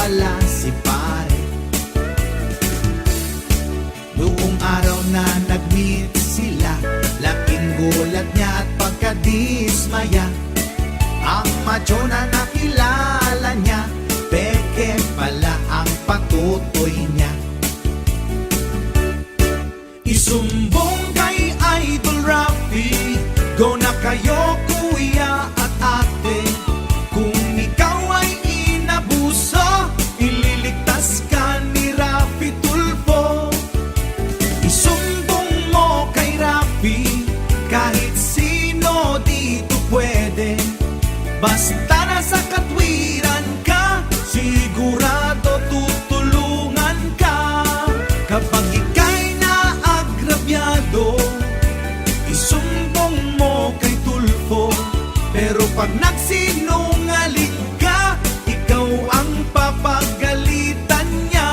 pala si pare. Noong araw na nag-meet sila, laking gulat niya at pagkadismaya. Ang macho na nakilala niya, peke pala ang patutoy niya. Isumbong kay Idol Rafi, go na kayo kuya at ate. Kung ikaw ay inabuso, ililigtas ka ni Rafi Tulfo. Isumbong mo kay Rafi, kahit sino dito pwede. Basta nasa katwiran ka, sigurado tutulungan ka. Kapag ika'y naagrabyado, isumbong mo kay Tulfo. Pero pag nagsinungaling ka, ikaw ang papagalitan niya.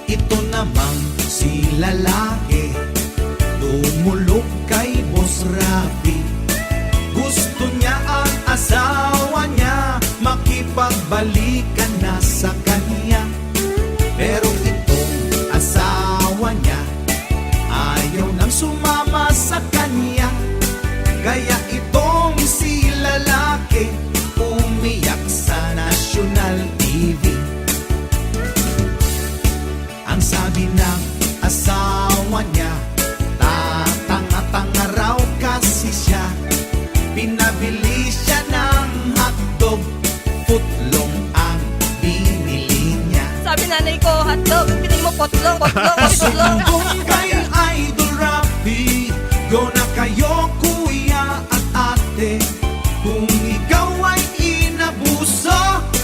Ito namang si lalaki, dumulog kay Boss Rafi. Gusto niya ang asawa niya, makipagbalikan na sa kanya. Pero itong asawa niya, ayaw nang sumama sa kanya. Kaya itong si lalaki, umiyak sa National TV. Ang sabi ng asawa niya, tatanga-tanga raw kasi siya. Pinabili siya ng hotdog, footlong ang binili niya. Sabi nanay ko, hotdog, pinili mo potlong, potlong, potlong. Isumbong kay Idol Rafi, go na kayo kuya at ate. Kung ikaw ay inabuso,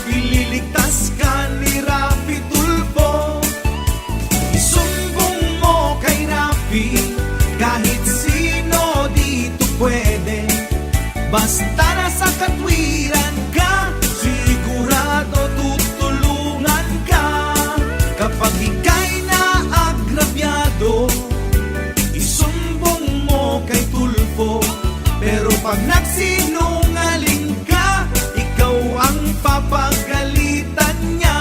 ililigtas ka ni Rafi Tulfo. Isumbong mo kay Rafi, kahit sino dito pwede. Basta nasa katwiran ka, sigurado tutulungan ka. Kapag ika'y naagrabyado, isumbong mo kay Tulfo. Pero pag nagsinungaling ka, ikaw ang papagalitan niya.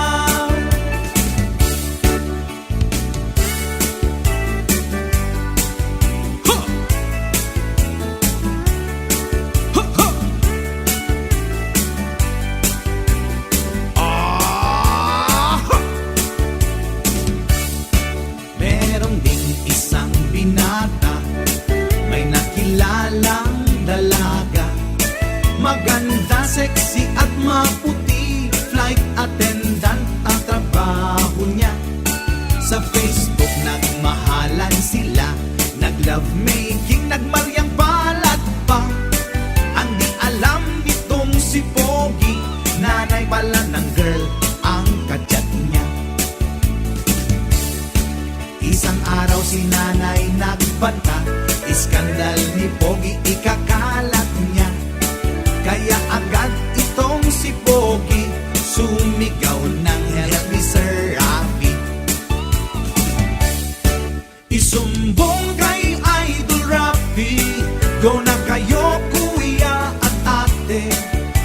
Meron ding isang binata, may nakilalang dalaga. Maganda, sexy at maputi, flight attendant ang trabaho niya. Sa Facebook nagmahalan sila, nag-lovemaking, nagmaryang balat pa. Ang di alam nitong si Pogi, nanay pala ng girl ang kachat niya. Isang araw si nanay nagbanta, iskandal ni Pogi ikakalat niya. Kaya agad itong si Pogi, sumigaw ng help me Sir Rafi. Isumbong kay Idol Rafi, go na kayo kuya at ate.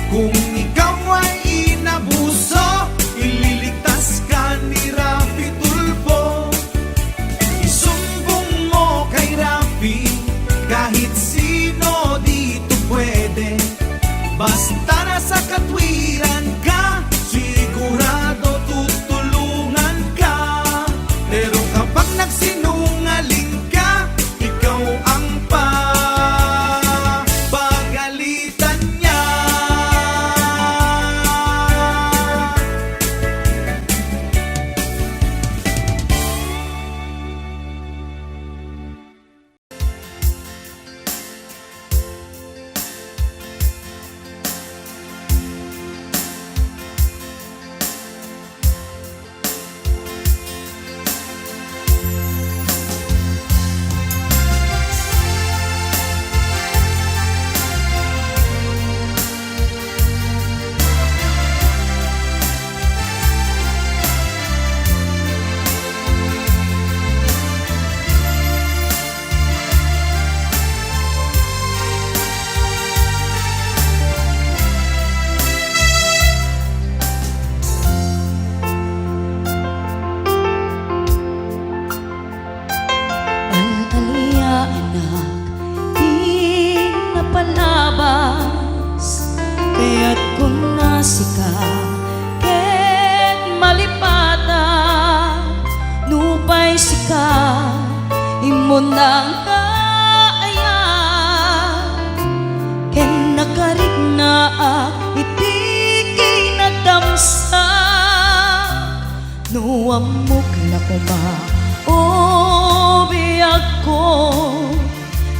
Kung ikaw ay inabuso, ililigtas ka ni Rafi Tulfo. Isumbong mo kay Rafi, kahit sino dito pwede. Basta nasa katwiran ka, sigurado sika ket malipata nupay sika imo nang kaaya ken nakarigna iti kinadamsa nuamok na kuma o biyag ko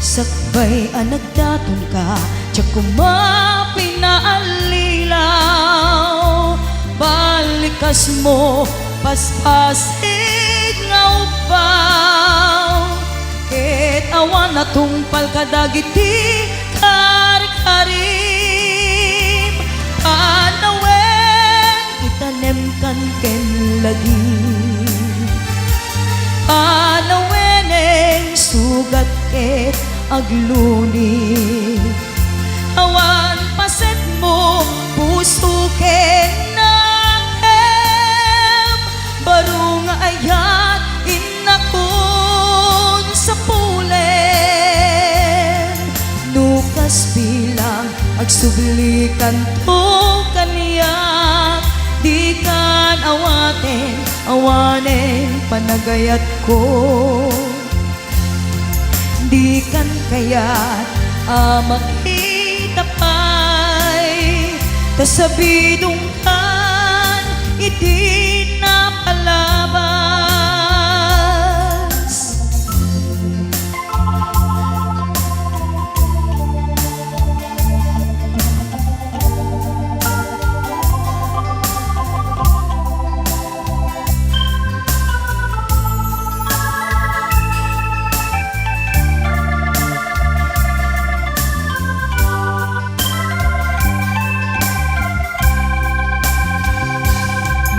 sakbay anagdaton ka tiyak kuma pinaalilaw balikas mo paspasig nga upaw ket awan na tungpal kadagiti karim panawen itanem kan ken lagi panaweneng sugat ket agluni awan paset mo puso ken nakem baro nga ayat inakon sa pulen nukas bilang agsublikan to kaniya di kan awanen panagayat ko di kan kayat makita pa'y tasabidong kan iti na palabas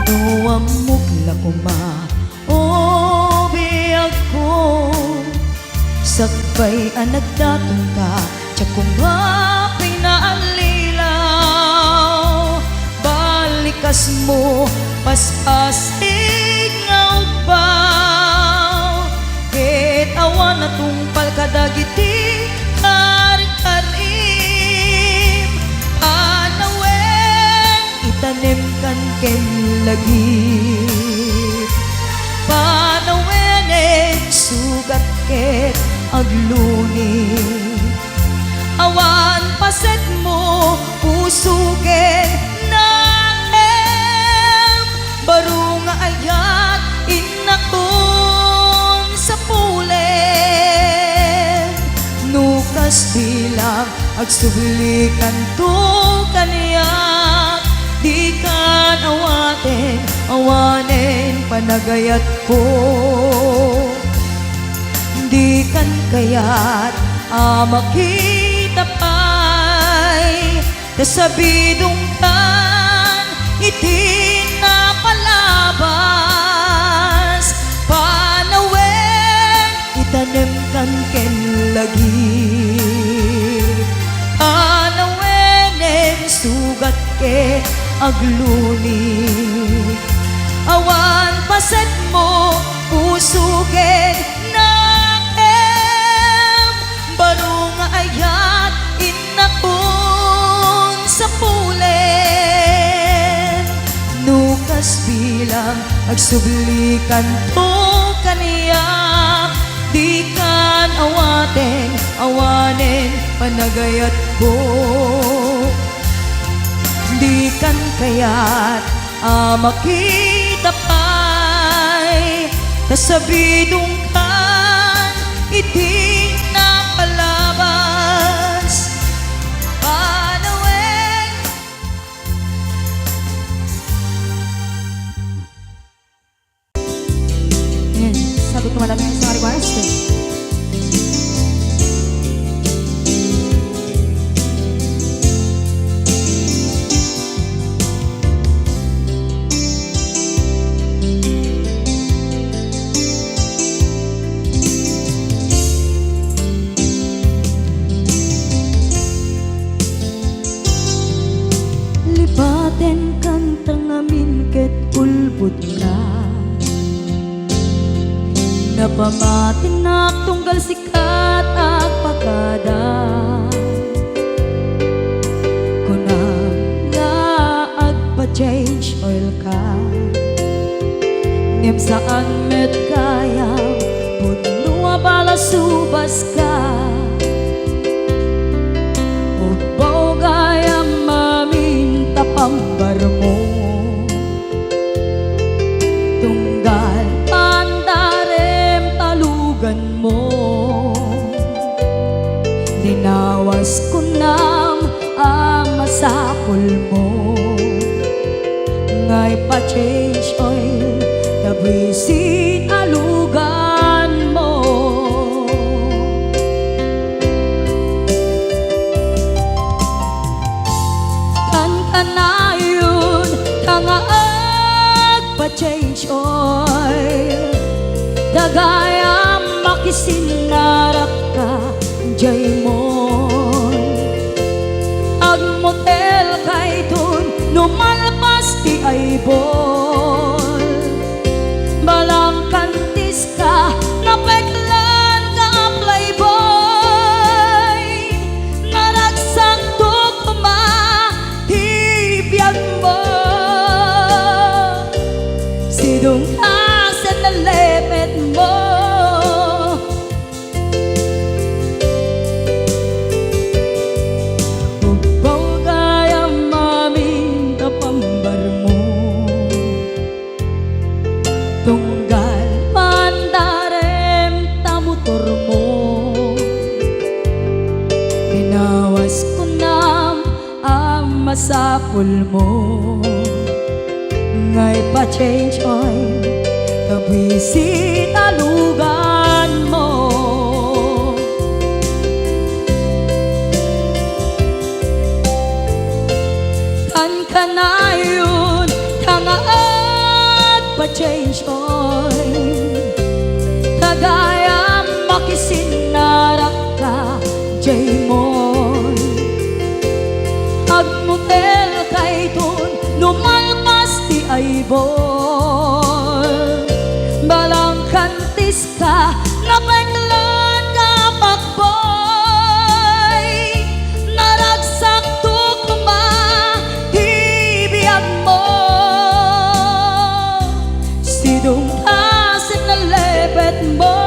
nuamok la kuma o biyag ko sakbay anagdaton ka tiyak kuma pinaalilaw balikas mo paspasig nga upaw ket awan na tungpal kadagiti karim panawen itanem kan ken lagi panaweneng sugat ket agluni awan paset mo puso ken nakem baro nga ayat inakon sa pulen nukas bilang agsublikan to kaniya di kan awanen panagayat ko di kan kayat makita pa'y kasabidong kan iti na palabas panawen itanem kan ken lagi panaweneng sugat ket agluni awan paset mo puso ken nakem baro nga ayat inakon sa pulen nukas bilang agsublikan to kaniya di kan awanen panagayat ko di kan kayat makita pa'y kasabidong kan iti na palabas panawen yan sabi ko malamang sa request libaten kang tangamin ket ulbut na napamatin na tunggal sikat at pagkada kunang laag pa-change oil ka. Ngem saan met kaya punua bala subas ka. Ubaw gaya maminta pambar mo. Tunggal pandarem talugan mo. Dinawas ko nam ang masapol mo. Ngay pa-change oil tabisin alugan mo. Kan kanayon tangaag pa-change oil dagayam makisinarak ka jay mo. Ag motel kay dun numalpas ti aybol. Balang kantis ka napeklan ka playboy. Naragsak to kuma tibiyag mo. Sidong asan na lepet mo. Tunggal pandarem tamutor mo. Binawas ko nam ang masapul mo. Ngay pa-change oil tabisin alugan mo. Kan kanayon tangaad pa-change oil kagaya makisinarak ka jay mon. Agmutel kay dun lumalpas ti aybol. Balang kantis ka napeklan ka pakboy. Naragsak to kuma tibiyag mo. Sidong asin na lepet mo.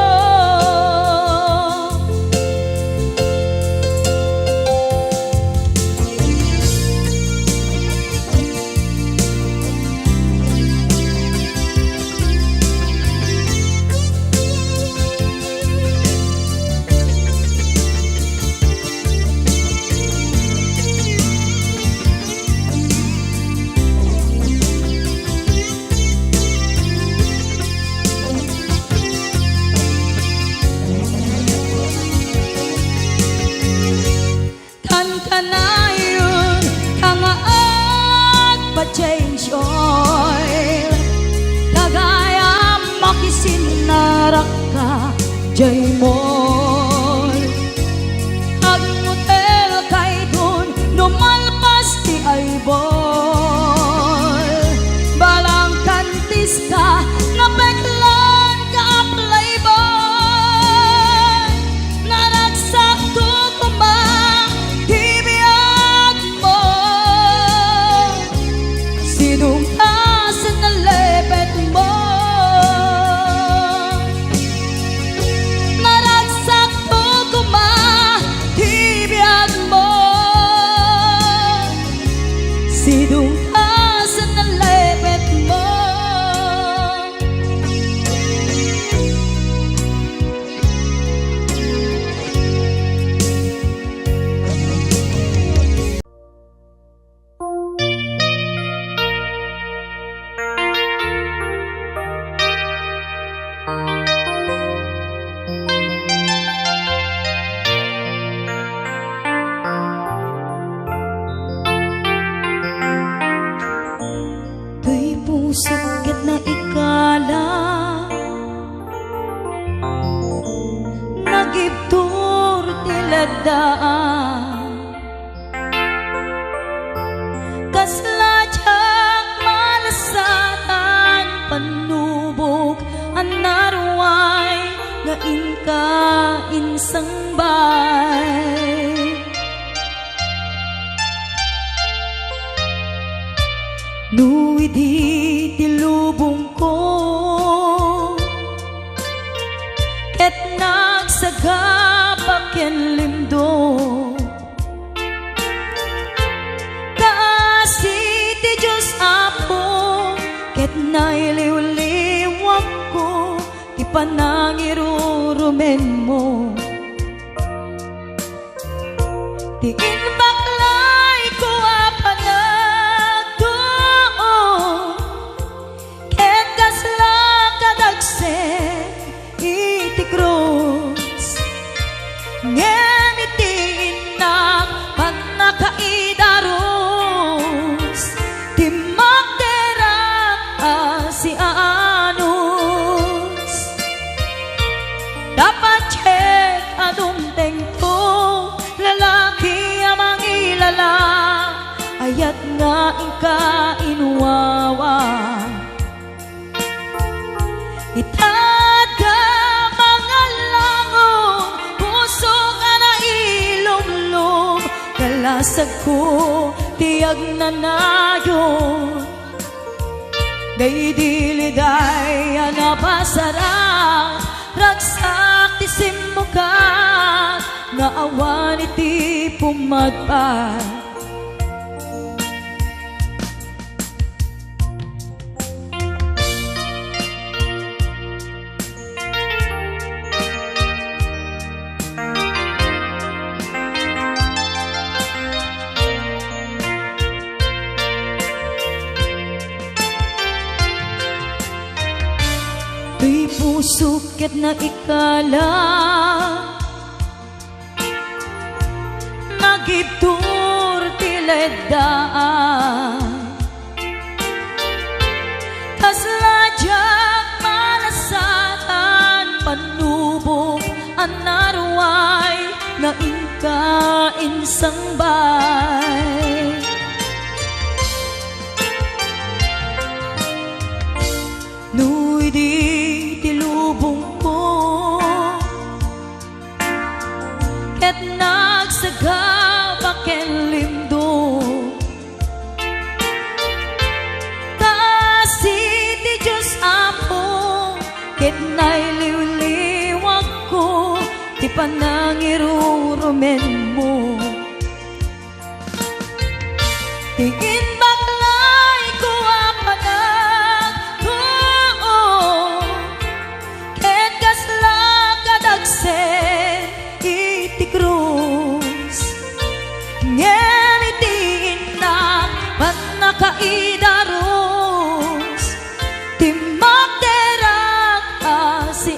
Kanayon tangaag pa-change oil kagaya makisinarak ka jay mon. Agmutel kay dun numalpas ti aybol. Balang kantis ka napeklan ka playboy. Naragsak to kuma sidong asan na lepet mo. Naragsak to kuma tibiyag mo. Sidong asan na lepet mo. Tuy pusok ket na ikala nagibtur tiladaan kaslajak malasatan panubok anarway nga inka insang bay. nailiw-liwag ko, di pa nangirurumen mo. Tiin baklay ko apanag doon, ket kasla kadagse iti krus. Ngem iti inak panakaidarus, ti magderak si anus. Dapat check anong tengto, lalaki amang ilala, ayat nga ingka inuwawa. Itada mga langon, puso nga na ilumlum, kalasag ko tiyag na nayon. Day diliday anapasarang, ragsak ti simukat, nga awan iti pumadpad. Tuy puso ket na ikala, nagitur ti leddaan, kasladyak malasatan, panubok anarway, nga ingka insangbay. Nuy di tilubong ko, ket nagsagabak ken lindo, kasi ti Diyos apo, ket nailiw-liwag ko, ti panangirurumen mo. Tingin baklay ko apanag doon, ket kasla kadagse iti krus. Ngem iti inak panakaidarus, ti magderak si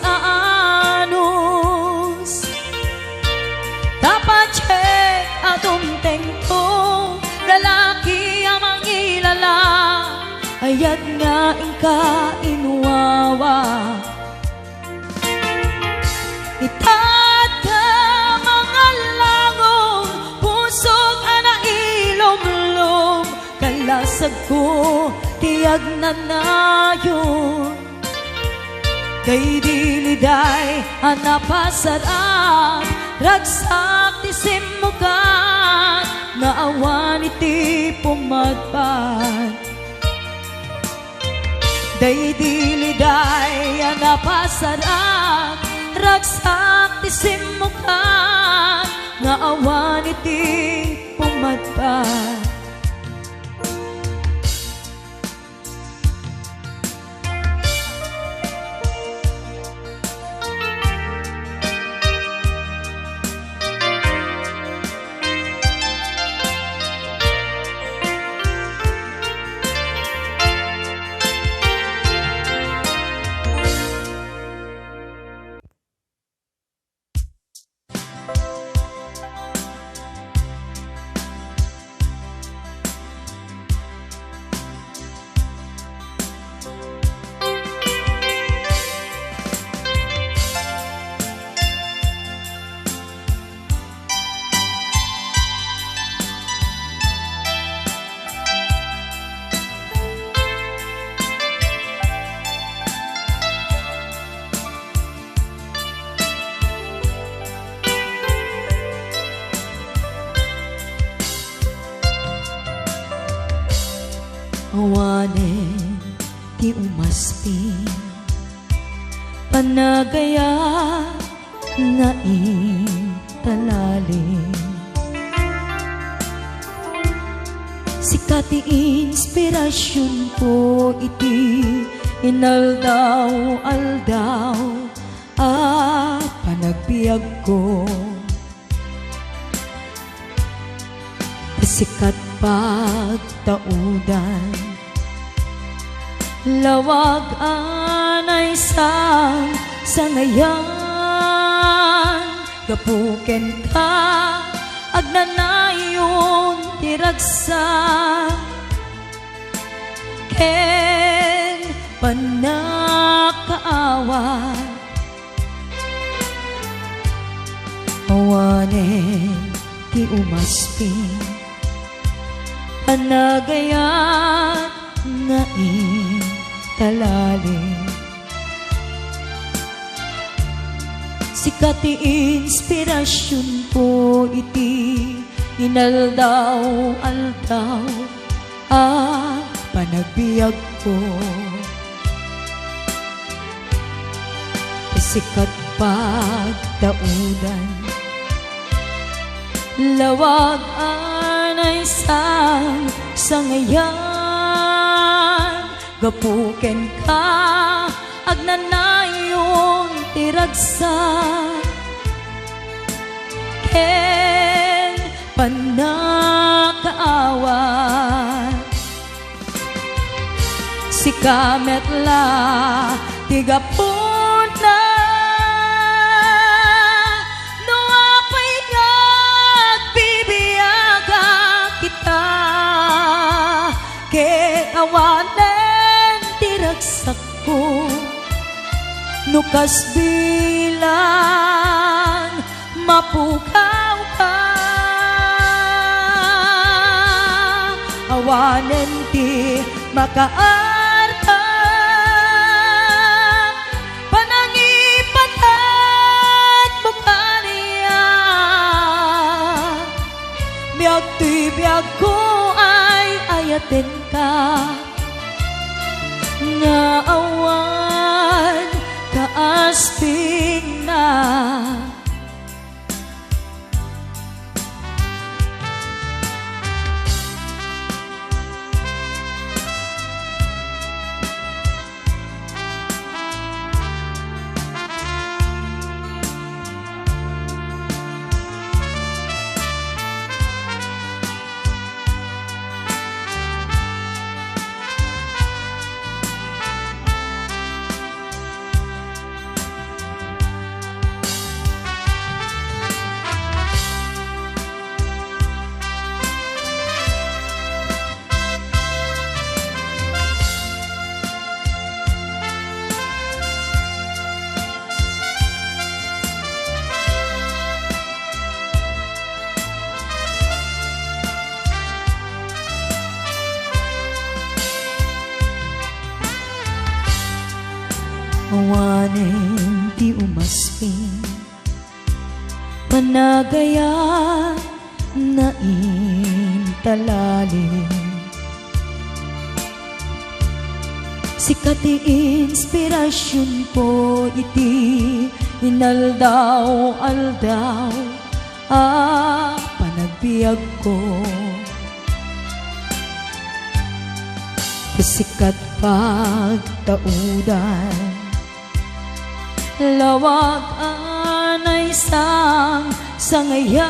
anus. Dapat check atong tengto, lalaki amang ilala, ayat nga ingka inuwawa. Itada mga langon, pusog ana ilumlum, kalasag ko tiyag na nayon. Day diliday anapasarap, ragsak ti simukat, nga awan iti pumadpad. Day diliday anapasarap, ragsak ti simukat, nga awan iti pumadpad. awanen ti umaspin, panagaya na italalim. Sikat ti inspirasyon ko iti inaldaw-aldaw panagbiag ko. Sikat pagtaudan lawag anay sa ngayan gapuken ka agnanayon tiragsa ken panakaawat awanen ti umasping anagayan nga talalim. Sikat ti inspirasyon ko iti inaldaw-aldaw panagbiag ko. Sikat pagtaudan lawag anay sa ngayan gapuken ka agnanayon tiragsa ken panakaawat si kametla tigapuna no apay nagbibiyaga kita ken awanen tiragsak ko nukas bilang mapukaw ka awanen ti makaarta panangipatat mo kaniya biag ti biag ko ay ayaten ka nga awan kaasping na awanen ti umasping panagaya na intalalim sikat ti inspirasyon ko iti inaldaw-aldaw panagbiag ko sikat pagtaudan lawag anay sa ngayan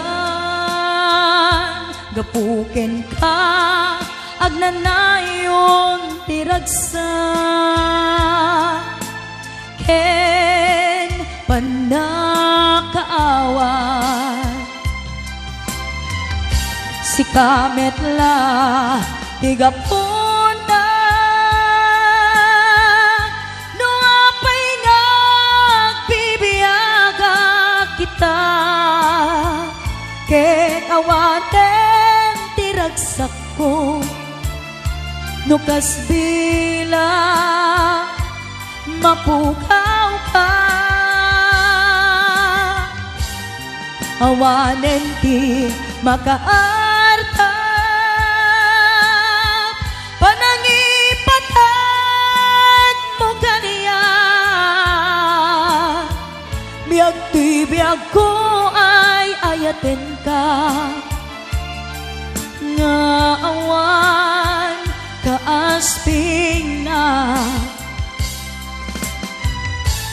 gapuken ka agnanayon tiragsa ken panakaawat si kametla tigapuna kita ken awaten tiragsak ko nukas bila mapukaw ka awanen ti makaarta panangipatan mo kaniya biag ti biag ko ay ayaten ka nga awan kasping na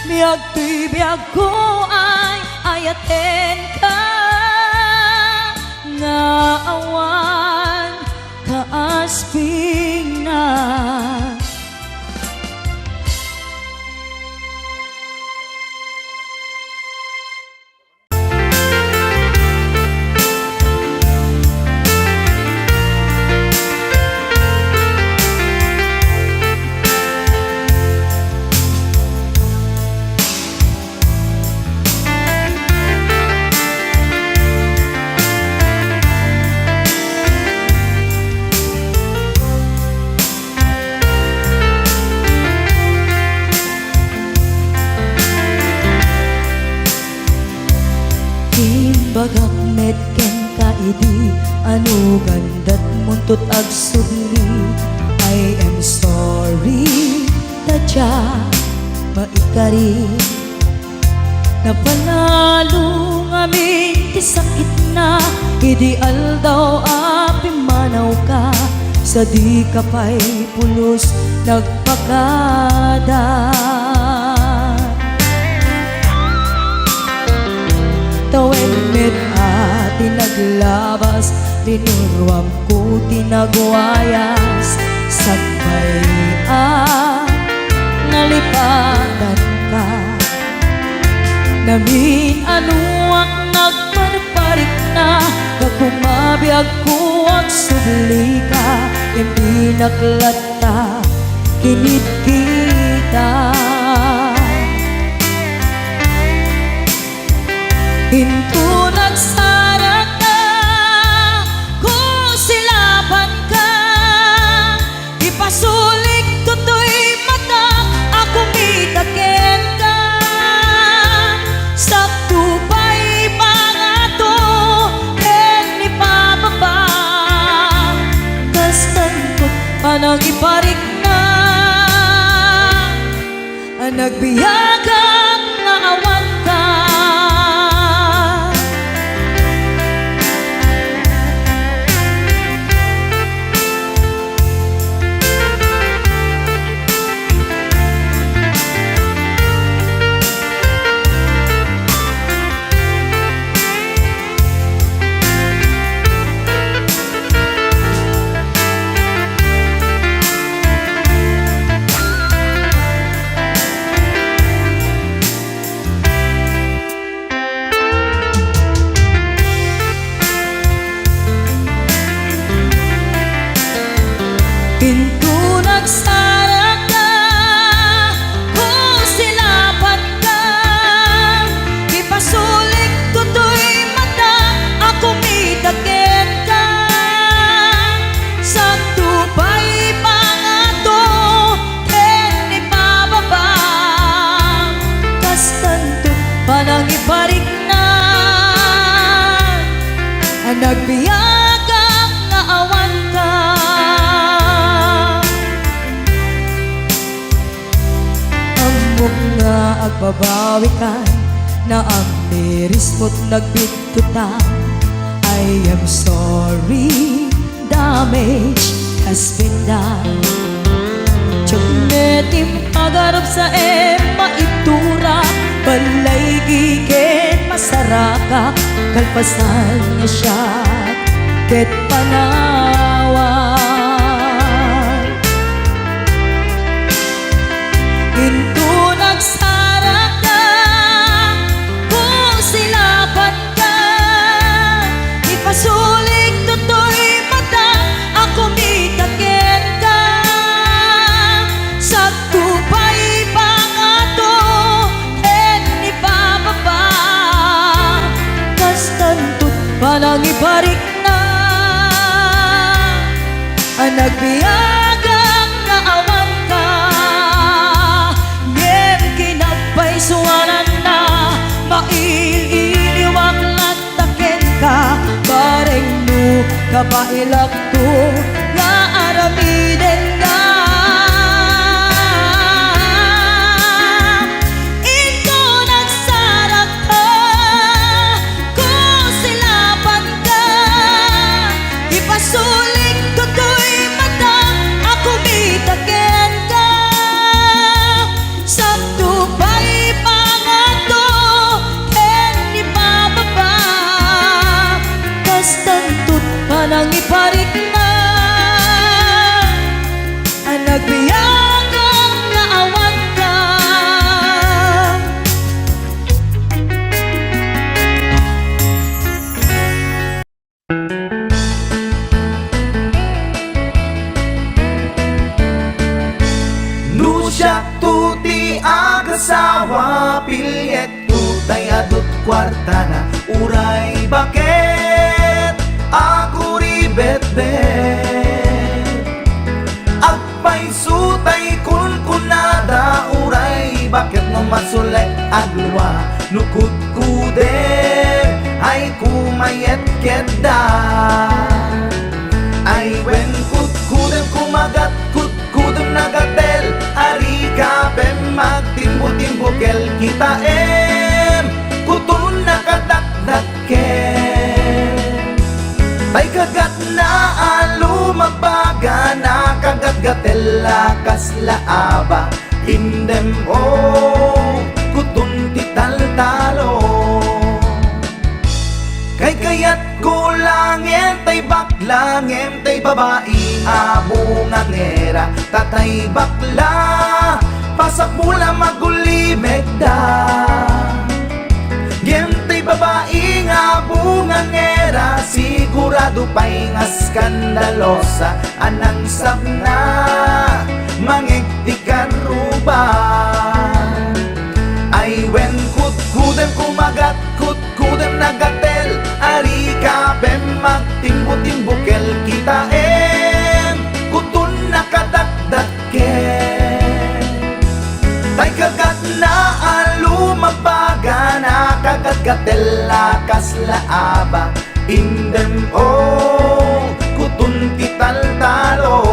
Biyag tuy biyag ko ay ayaten ka Nga awan kaasping na Bagak metken ka idi Ano gandat muntot ag sugli I am sorry Tadya maikari Napanalo ngamin ti sakit na Ideal daw api manaw ka Sa di ka pa'y pulos nagpakada Tawen met ati naglabas Tinuruam ko tinagwayas Sagbay nalipatan ka Namin ano ang nagparparik na Pagkumabiyag ko ang subli ka Hindi naklata kinit kita Hinto nagsarag ka Kung silaban ka Ipasulik tutoy mata Ako mitakin ka Sa tupay pangato Ken ipababa Kastantot panang iparik na Ang nagbiyagang naawan ka Pinto nagsarag ka Kung silaban ka Ipasulik tutoy mata Ako mitakin ka Sa tupay pangato Ken ipababa Kastanto panang iparik na Ang nagbiyagang naawan ka Amok nga agbabawi ka Na ang miris mo't nagbitutan I am sorry Damage has been done Tiyagnetim pagarap sa maitura Balay gigen masaraka Kalpasan niya siya Ket panawan Hinto nagsarag ka Kung silaban ka Ipasulik tutoy mata Ako mitakin ka Sa tupay pangato Ken ipababa Kastantot panang iparik na Ang nagbiyagang naawan ka Ngem kinagpaisuanan na Maililiwag lataken ka Bareng no kapailak to Nga aramiden ka Ito nagsarag ka Kung silaban ka Ipasulik tutoy mata Ako mitakin asawa pilyet tutay adot kwarta na uray bakit ako ribet-bet agpay sutay kun kunada uray bakit no masulay agluwa nukut kuder ay kumayet keda ay wen kut kudem kumagat kut kudem nagatel ari ka pem magtimbo-timbo kel kita kutun nakadakdakel tay kagat na alumabaga na kagat-gatel lakas laaba indem kutun tital-talo kay kayat kulangin tay baklangin tay babae abungan era tatay bakla pasak mula magulimeg da gentay babae abungan era sigurado pa'y nga skandalosa anang sabna mangigtikan ruban ay wen kut-kudem kumagat kut-kudem nagatel ari ka pem magtimbo-timbo kel kita kutun nakadakdakel tay kagat na alumabaga na kagat-gatel lakas laaba indem kutun tital-talo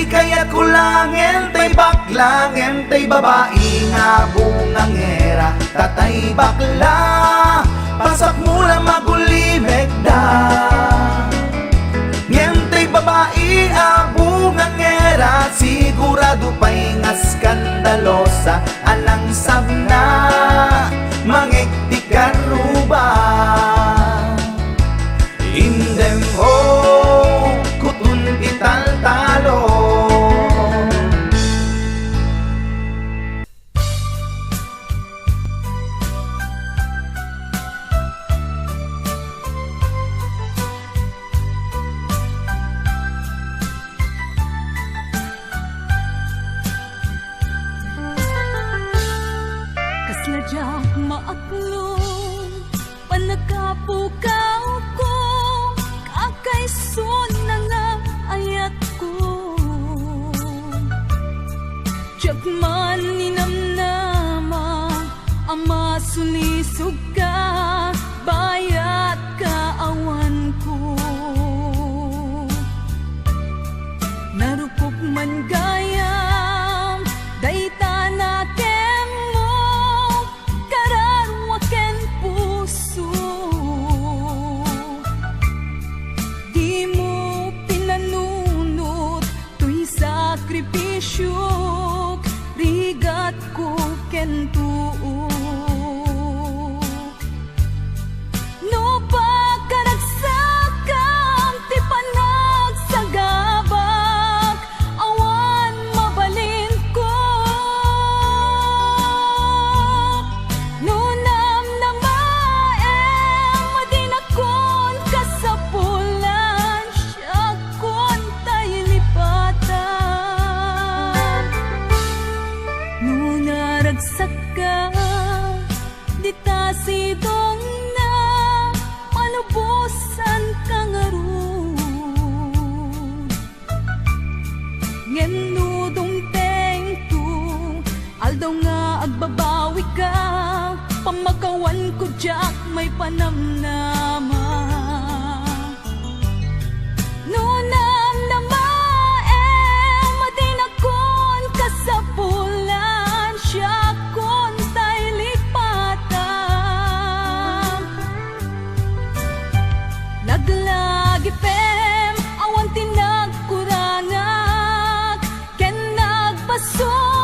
kaya kulangin tay baklangin tay babae nga bungangera tatay bakla pasak mula magulimeg da ngentay babae abungangera sigurado pa'y nga skandalosa anang sabna mangigtikan ruba indem kutun ital-talo Kasladyak maaklong panagkapukaw ko kakaisun na nga ayat ko Jagman ninamnama ama sulisog ka bayat kaawan ko narupok man gayam dayta natin mo kararwaken puso di mo pinanunot tuy sakripisyo rigat ko kentuo no pagkaragsakam ti panagsagabak awan mabalin ko no namnamaem madinakon kasapulan siya kon tay lipatan no naragsak ka di ta sidong na malubusan ka nga ron ngenudong tengto aldaw nga agbabawi ka pamagawan ko jak may panamnama no namnamaem madinakon kasapulan siya kon tay lipatan naglagi pem awan tinagkurangak ken nagpasulan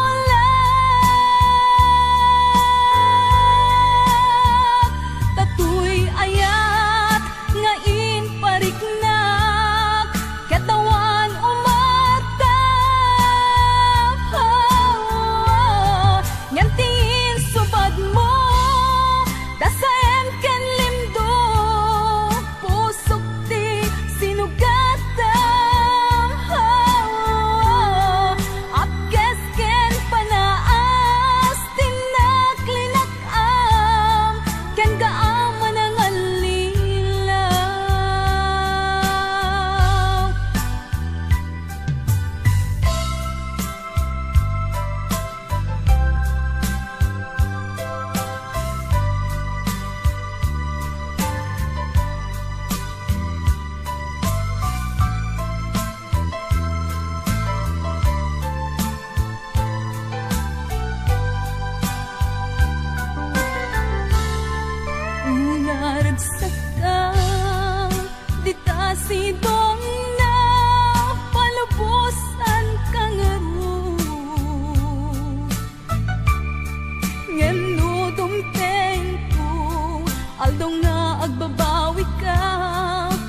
intento Aldaw nga agbabawi ka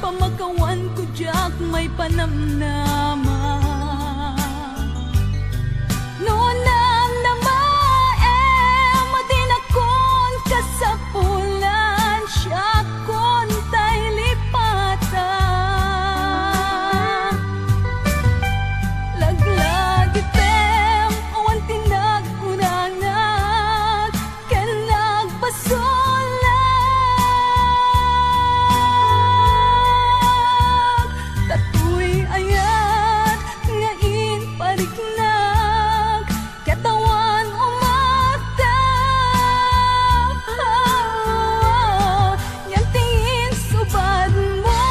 Pamagawan ko jak may panamnama Noon ang madinakon kasapulan Siya kon tay lipatan Laglag item awan tinagunanag Ken nagpasulag Katuy ayat ngain pariknag Katawan umata Yang tingin subad mo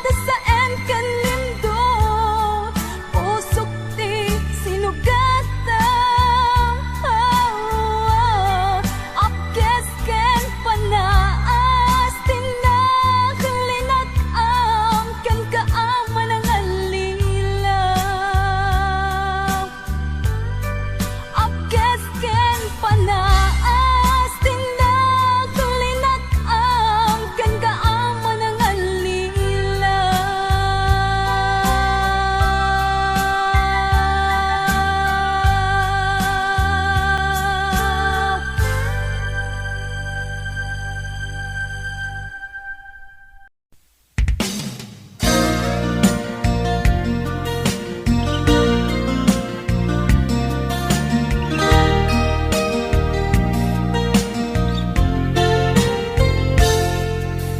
Dasaan kan lindo Pusok ti sinugatan Apkes ken panaas Tinaklinakam Kan kaaman ang alilaw Apkes ken panaas Tinaklinakam Kan kaaman ang alilaw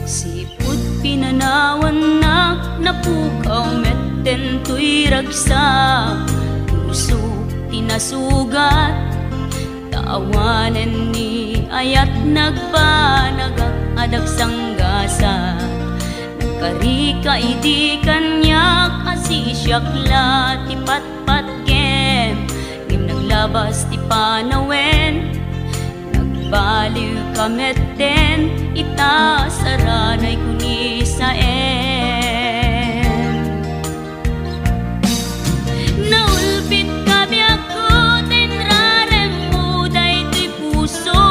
Sipot pinanawan na napukaw metten tuy ragsak Puso tinasugat Taawanan ni ayat nagbanagak adag sanggasan Nagkarika idi kanyak asisyakla ti patpat kem Ngim naglabas ti panawen Nagbaliw kamet den ita saranay kuni sa Naulpit kabi ako tinrarem mo daytoy puso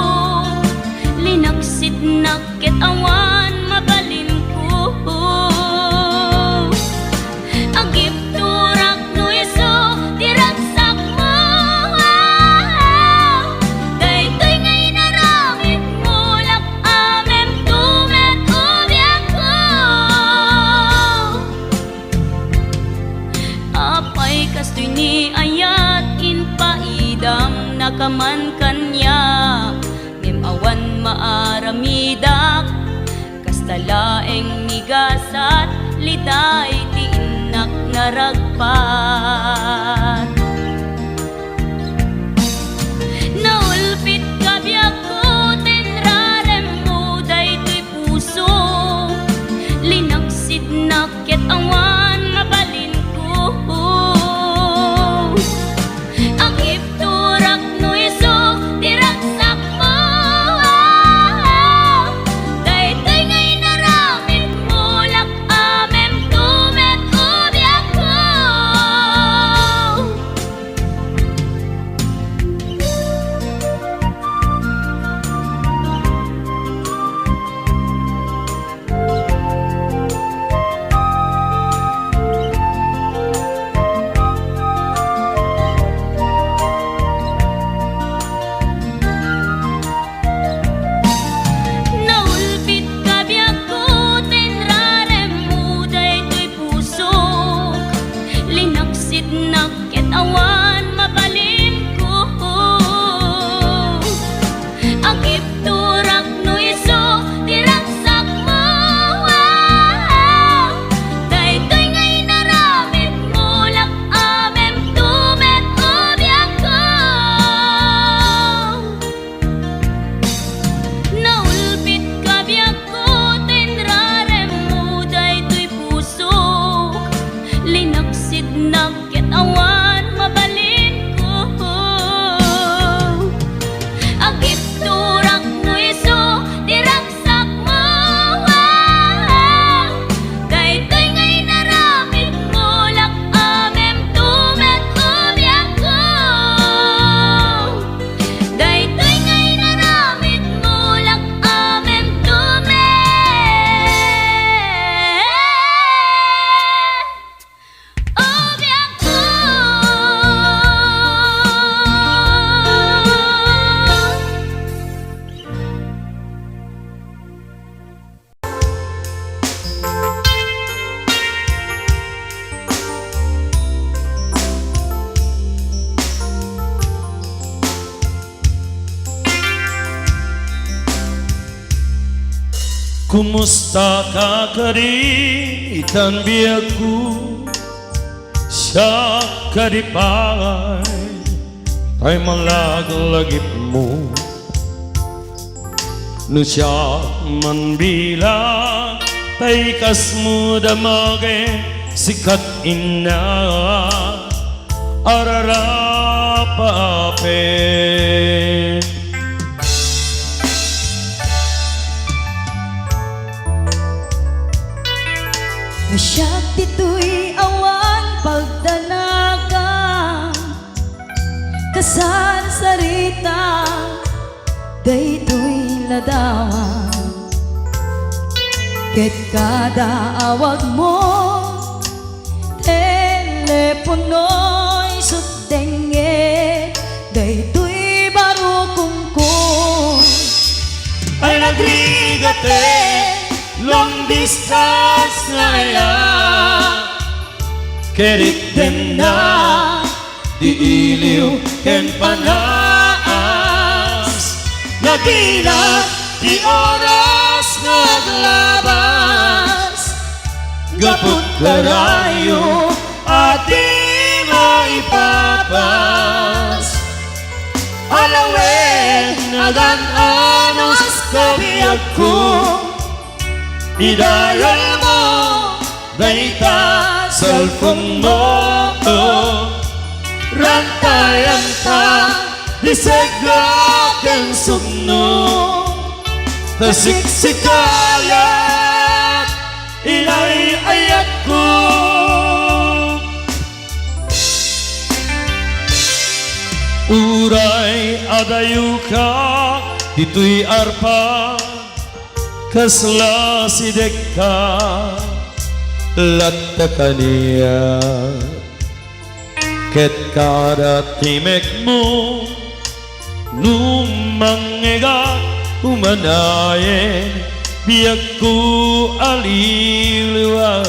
Linaksit nakit awan mabalin ko Agip turak no iso diragsak mo Daytoy ngay naramit mo lak amem tumet ubiak ko Apay kastoy ni ayat inpaidam nakaman kanya Ngem awan maaramidak Kastalaeng nigasat liday ti inak naragpat Naulpit kabi ako tinrarem mo daytoy puso Linaksid nakit awan mabalin ko Agip turak no iso diragsak mo Daytoy ngay naramit mo lak amem tumet ubiak ko Naulpit kabi ako tinrarem mo daytoy puso Linaksid nakit awan mabalin ko Agip turak no iso diragsak mo Daytoy ngay naramit mo lak amem tumet ubiak ko Naulpit kabi ako tinrarem mo daytoy puso Linaksid nakit awan mabalin ko Agip turak Kumusta ka rin itanbiyaku sa kadipay ay malaglagip mo no siya man bilang tay kas mo damage sikat ina ararapapin. Masyak dito'y awan pagdanagang kasal sarita dayto'y ladawan ket kada awag mo telepono'y sutenge dayto'y barukungkong Ay nagrigate long distance ngaya kerit din na di iliw ken panas nagilat di oras naglabas gaput karayo at di maipapas alawen nagan-anos kabiyag ko Idayal mo, baita, cellphone mo Rantayan ka, disegak ang sumno Tasiksikayat, inay-ayat ko Uray adayu ka, dito'y arpa kasla sidek ka latta kaniya ket kada timek mo numangega umanaye biyak ku aliliwa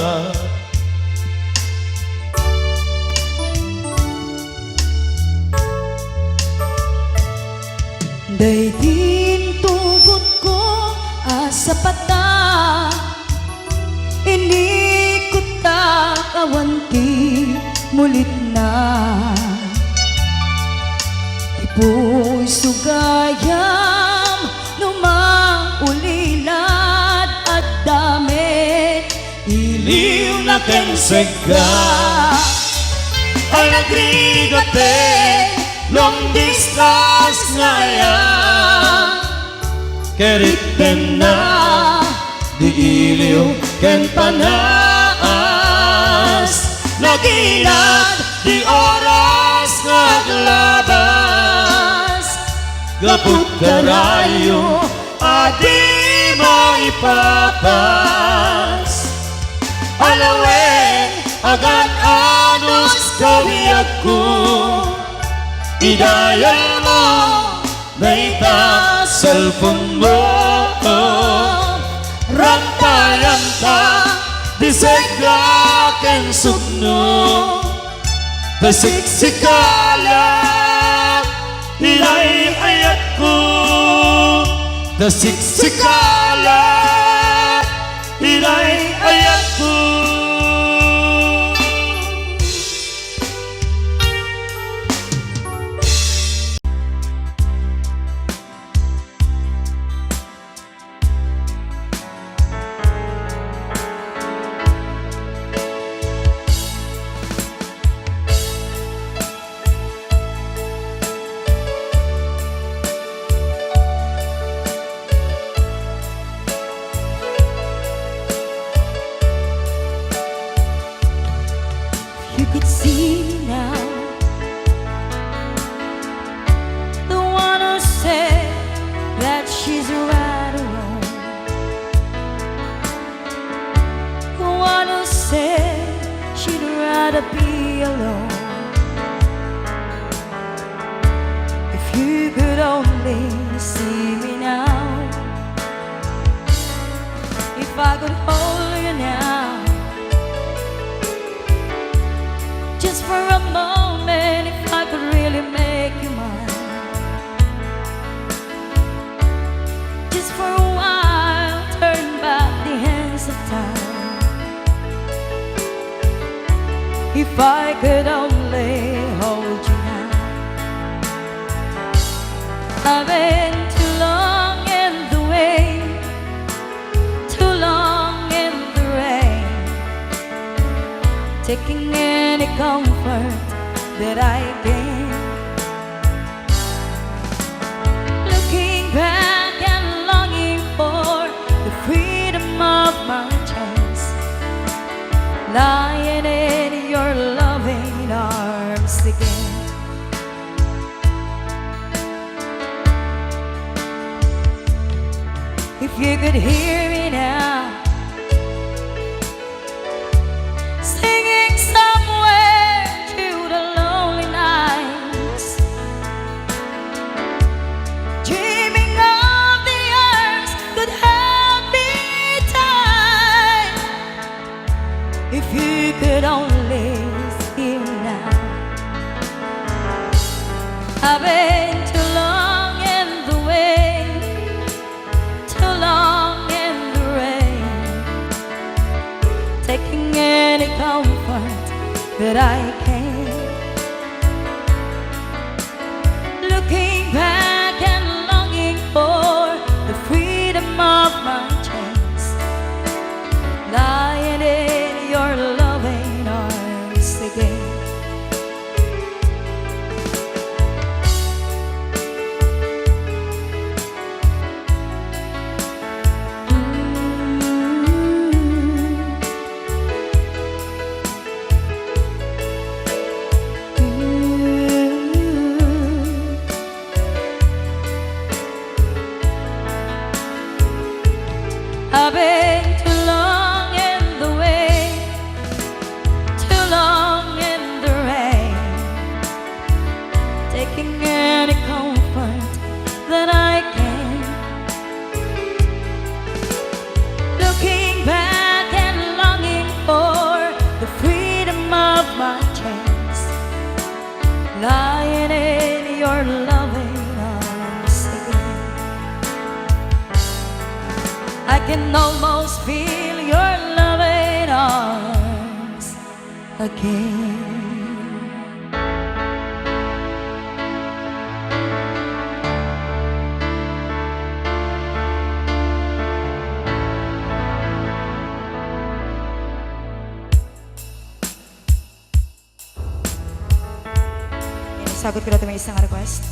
daytin tugot ko asa pata inikot ta kawanti mulit na ipo'y sugayam numaulilat at damit iliw na kensega ay nagrigate long distance ngayon kerit din na di iliw ken panas nagilat di oras naglabas gaput karayo at di maipapas alawen agan-anos kabiyag ko idayal mo naita cellphone mo rantayan ka disegak ang sumno tasiksikala inay-ayat ko tasiksikala inay-ayat ko you could see now the one who said that she's right or wrong, the one who said she'd rather be alone. If you could only see me now, if I could hold you now, just for a moment, if I could really make you mine, just for a while, turn back If I could only hold you now. I've been too long in the way, too long in the rain, taking any comfort that I can. Looking back and longing for the freedom of my chance, lying in your loving arms again. If you could hear me now, singing somewhere through the lonely nights, dreaming of the arms that held me tight. If you could only hear me now. I've been too long in the way, too long in the rain, taking any comfort that I can. Looking back and longing for the freedom of my chance, lying in your loving arms again. I've been too long in the way, too long in the rain, taking any comfort that I can. Looking back and longing for the freedom of my chance, lying in your loving arms again. I can almost feel your loving arms again. Sagot ko na ito may isang request.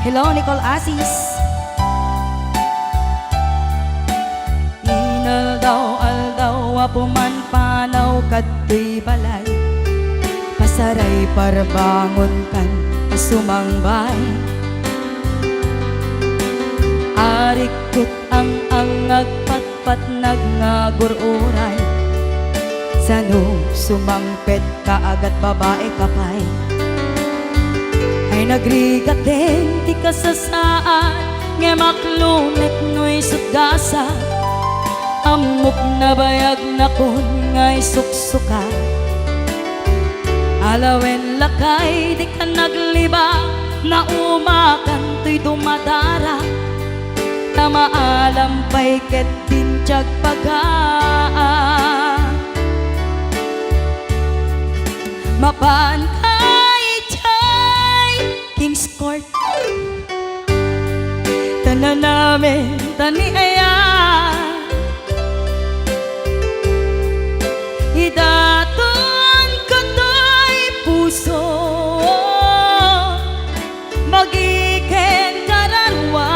Hello, Nicole Asis. Inaldaw-aldaw apuman panaw kadtoy balay, pasaray parbangon kan sumangbay. Arikot ang agpatpat nagngagururay, sano sumangpet ka agat babae kapay. Ay nagrigat din ti kasasaan, ngemaklunit no'y sugasa, amok na bayag na kun ngay suksuka. Alawen lakay di ka nagliba, na umakan to'y dumadara, na maalampay ket tintyag pagaan. Mapaan kay Chay King's Court, tanan namin tani ayan, idaton ko to'y puso, magiken kararwa.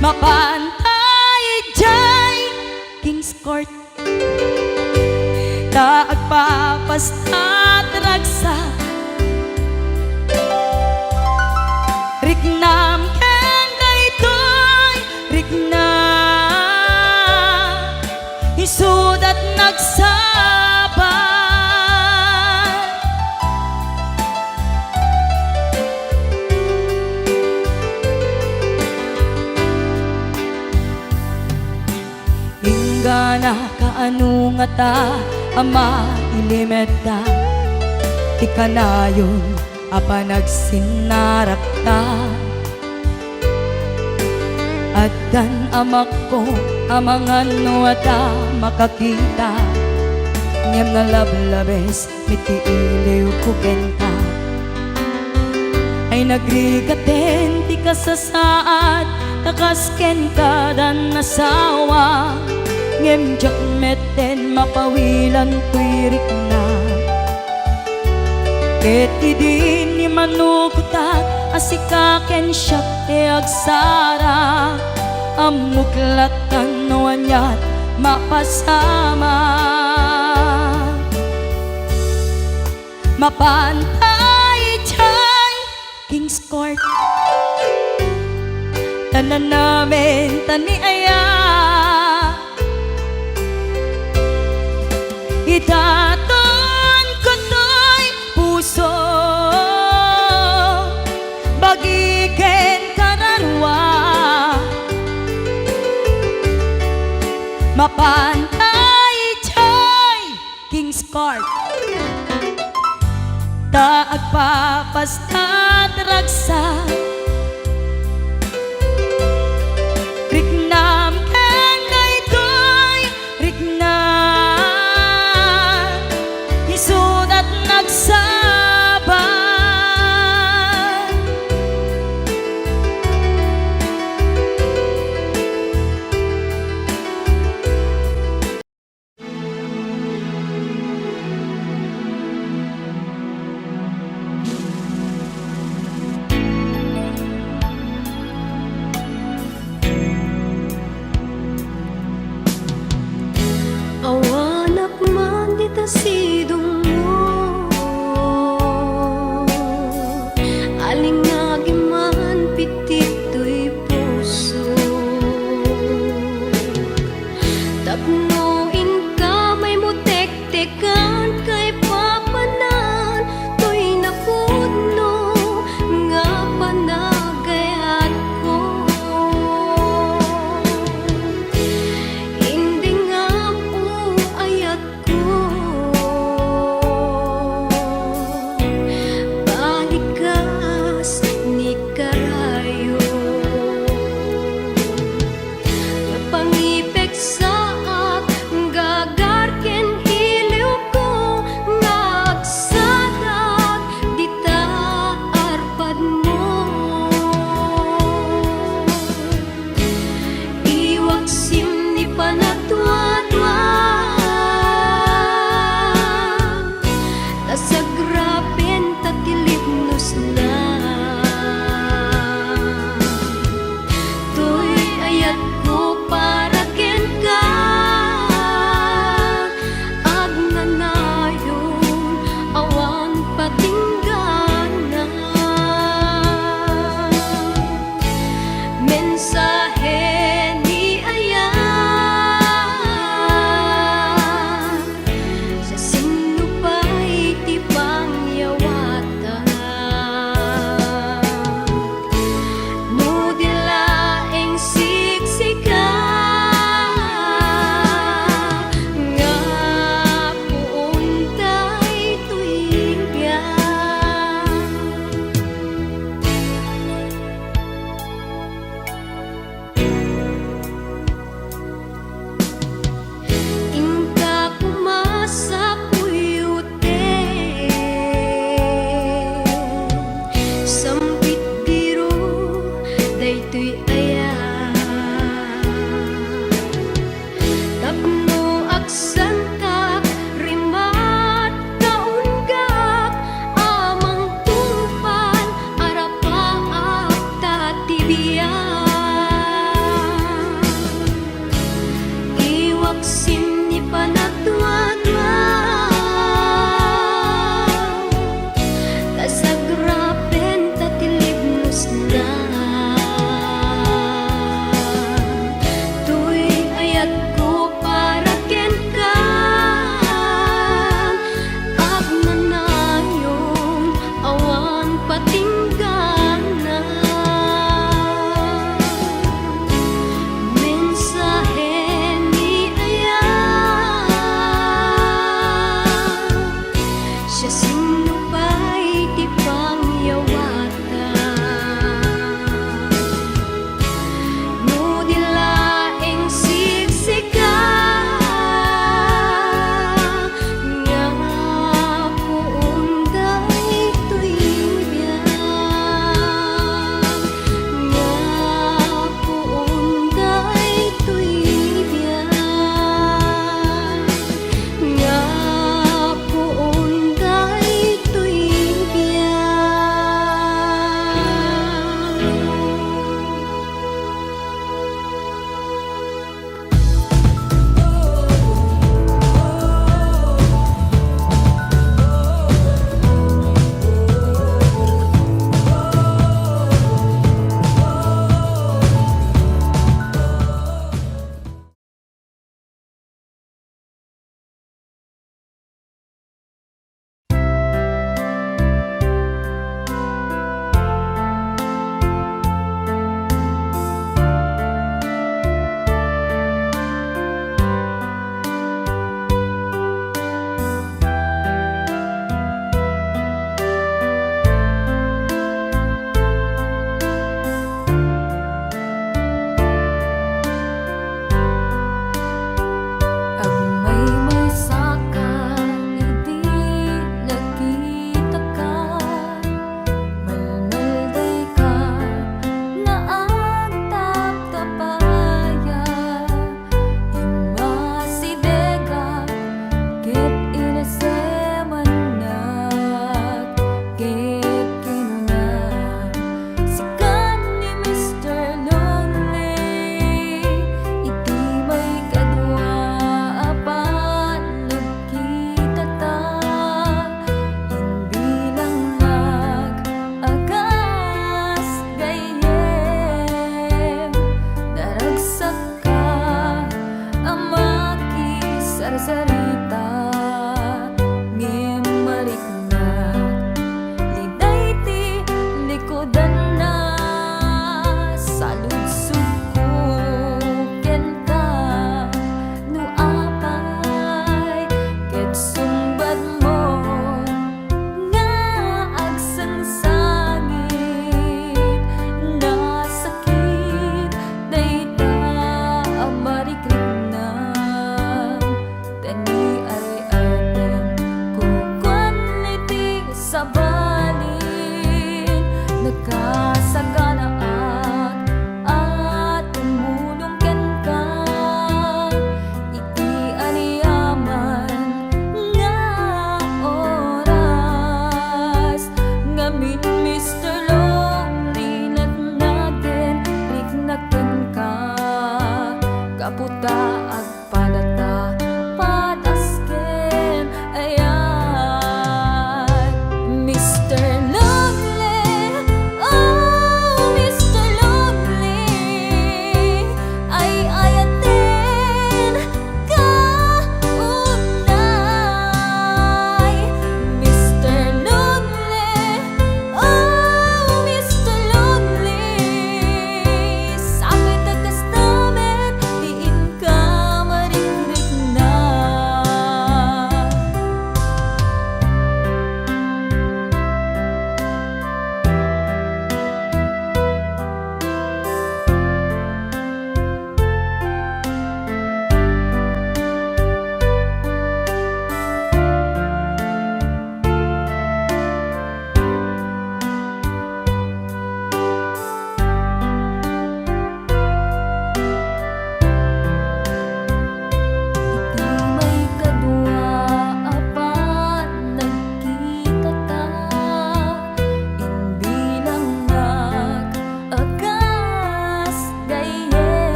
Mapantay Jay King's Court, taag papastat ragsa, riknam ken daytoy riknam, isudat nagsaban. Ingana kaano nga ta ama ilimeta, ti kanayon apa nagsinarakta. Addan amak ko amangan no ata makakita, ngem na lablabes miti iliw ko kenta. Ay nagrigaten ti kasasaad, takasken ka dan nasawa, ngem jak meten mapawilan tuirik na. Ket idin ni manukutak asikaken siya te agsara, amuklatan no anyat mapasama. Mapantay Chay King's Court, tanan namin tani aya, itaton ko to'y puso, bagiken kararwa. Mapantay Chay King's Court, taag papastat ragsa, riknam ken daytoy riknam, isudat nagsaban.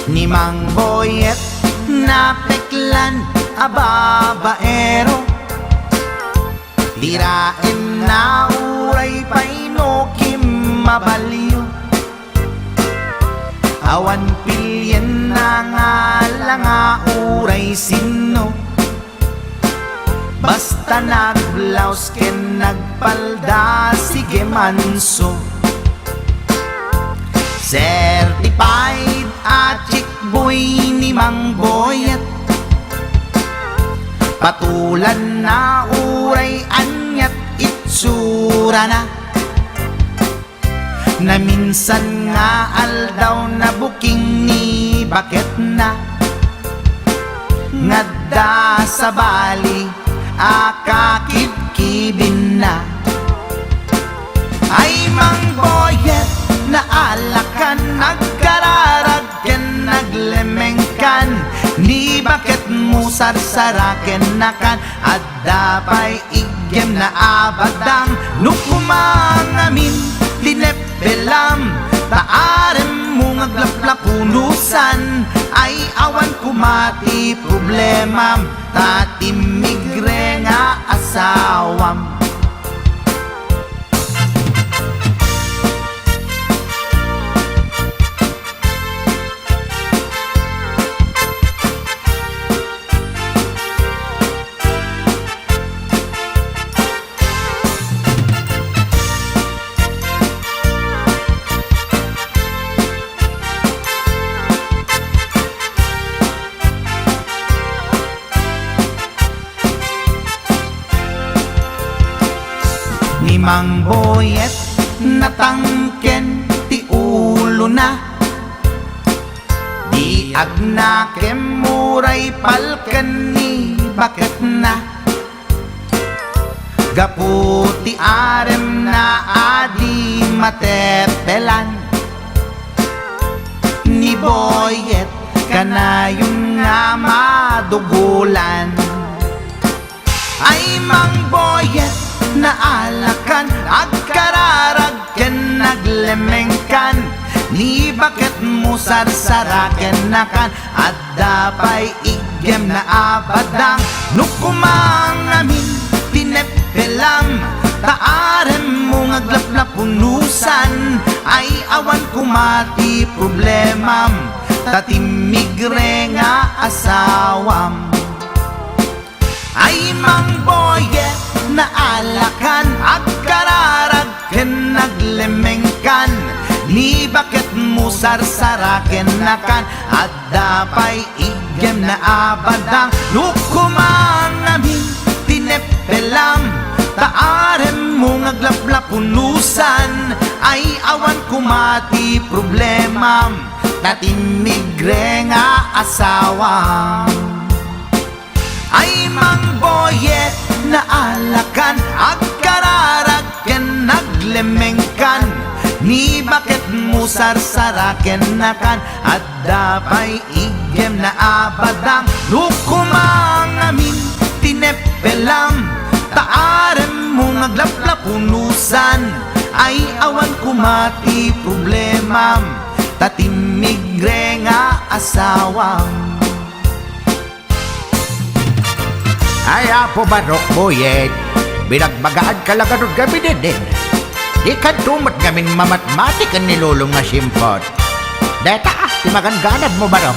Ni Mang Boyet na peklan a babaero, tirain na uray paino kim mabaliw. Awan pilyen na nga langa uray sino, basta nagblaus ken nagpalda sige manso. Certified a chick boy ni Mang Boyet, patulan na uray anyat itsura na, na minsan nga aldaw na buking ni bakit na, ngadda sa bali akakibkibin na. Ay Mang Boyet na alakan, nagkararag ken naglemengkan, ni bakit mo sarsaraken nakan, at dapay igem na abadang nukumangamin linepelam, taarem mo ngaglaplapunusan, ay awan kumati problemam, tatimigre nga asawam. Ni Mang Boyet natangken ti ulo na, di agnakem muray palken ni bakit na, gaputi arem na adi matepelan. Ni Boyet kanayong nga madugulan. Ay Mang Boyet na alakan, agkararag ken naglemengkan, ni bakit mo sarsaraken nakan, at dapay igem na abadang nukumangamin tinepelam, taarem mo ngaglaplapunusan, ay awan kumati problemam, tatimigre nga asawam. Ay Mang Boyet na alakan, agkararag ken naglemengkan, ni bakit mo sarsaraken nakan, at dapay igem na abadang nukumangamin tinepelam, taarem mo ngaglaplapunusan, ay awan kumati problemam, tatimigre nga asawam. Ay Mang Boyet na alakan, agkararag ken naglemengkan, ni bakit mo sarsaraken nakan, at dapay igem na abadang nukumangamin tinepelam, taarem mo ngaglaplapunusan, ay awan kumati problemam, tatimigre nga asawam. Ay apo Barok Boyet, binagbagaan ka lang ganun gabi din. Di ka tumat gamin mamatmatik ang nilulong nga simpot. Deta, timagan ganad mo Barok.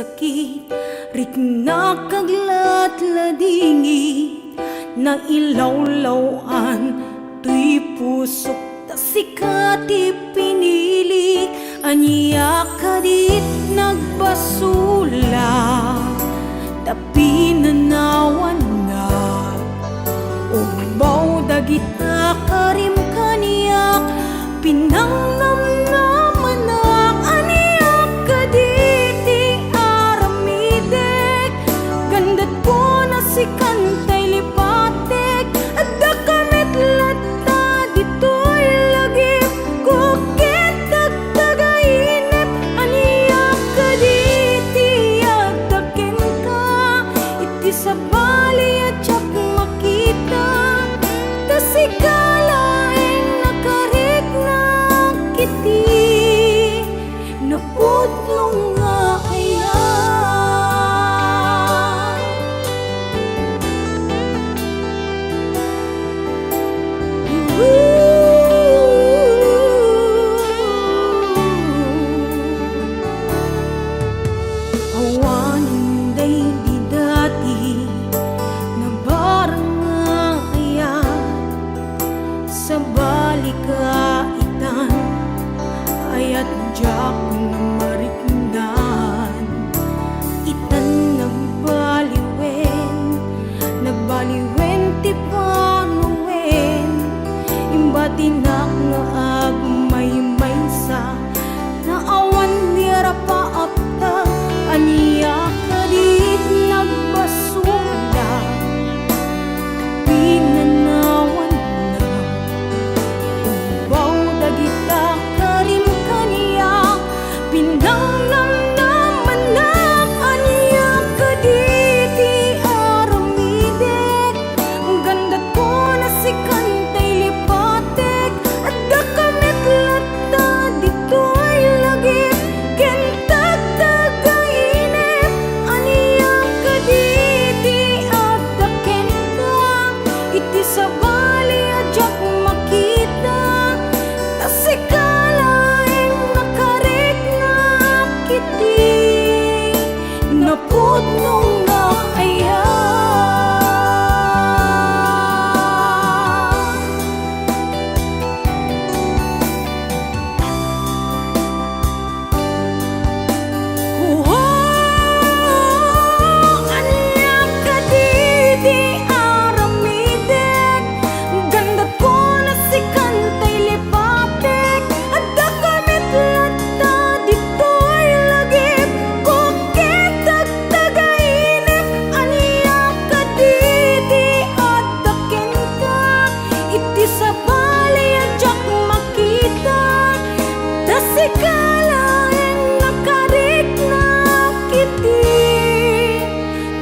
sakit rik nakaglatladingit na ilawlawan tuy pusok ta sikati pinilik anya kadit nagbasula tapi nanawan na ubaw dagita karim kaniyak pinangnamnamanak aniyak kaditi aramidek gandat ko na si kantay lipatek at dakamit lata dito'y lagip kukit tagtagainip aniyak kaditi agdakin ka iti sa bali at siyak makita tasikalaing nakarik na kiti napudlong nga ayan awanin day di dati na barang nga ayan sa balikaitan ayat jak na mariknan itan nagbaliwen ti panuwen imbatinak nga agmay sa na awan nira paapta aniya kadit nagbasula pinanawan na ubaw dagita karim kaniyak pinangnamnamanak aniyak kaditi aramidek gandat ko na si kantay lipatek at dakamit lata dito'y lagip kentag tagainip aniyak kaditi at daken ka iti sa bali at jak makita tasikalaing nakarik na kiti napudlong nga ayan aniyak kaditi aramidek gandat ko na si kantay lipatek at dakamit lata dito'y lagip kukit tagtagainip aniyak kaditi at daken ka iti sa bali at jak makita tasikalaing nakarik na kiti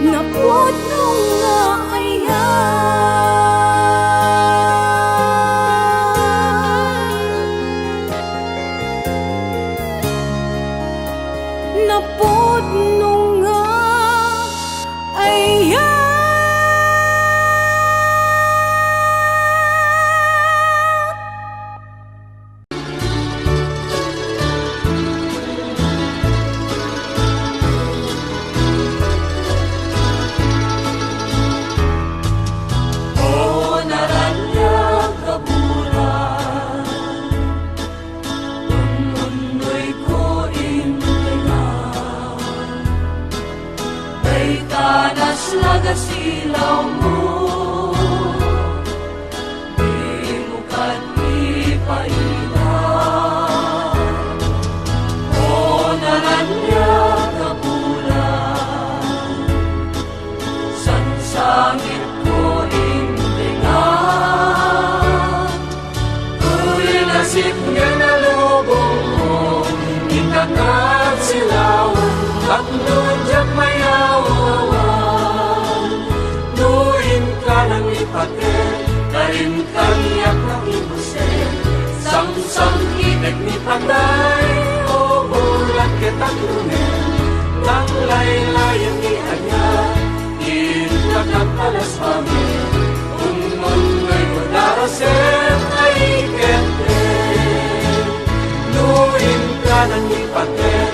napudlong nga ayan napudlong nga ayan Laga silaw mo di mo kanipaina o naranya kabulan sansangit ko imbingan uli nasip nga nalubong mo itakat silawan at nunjak mayawawan nuin ka ng ipater karin kaniyak ng ibusen samsang inek ni patay o bulat kitang lumen nang laylayan ni anya intakat palas pamin unmon ngay madarasem ay ikete nuin ka ng ipater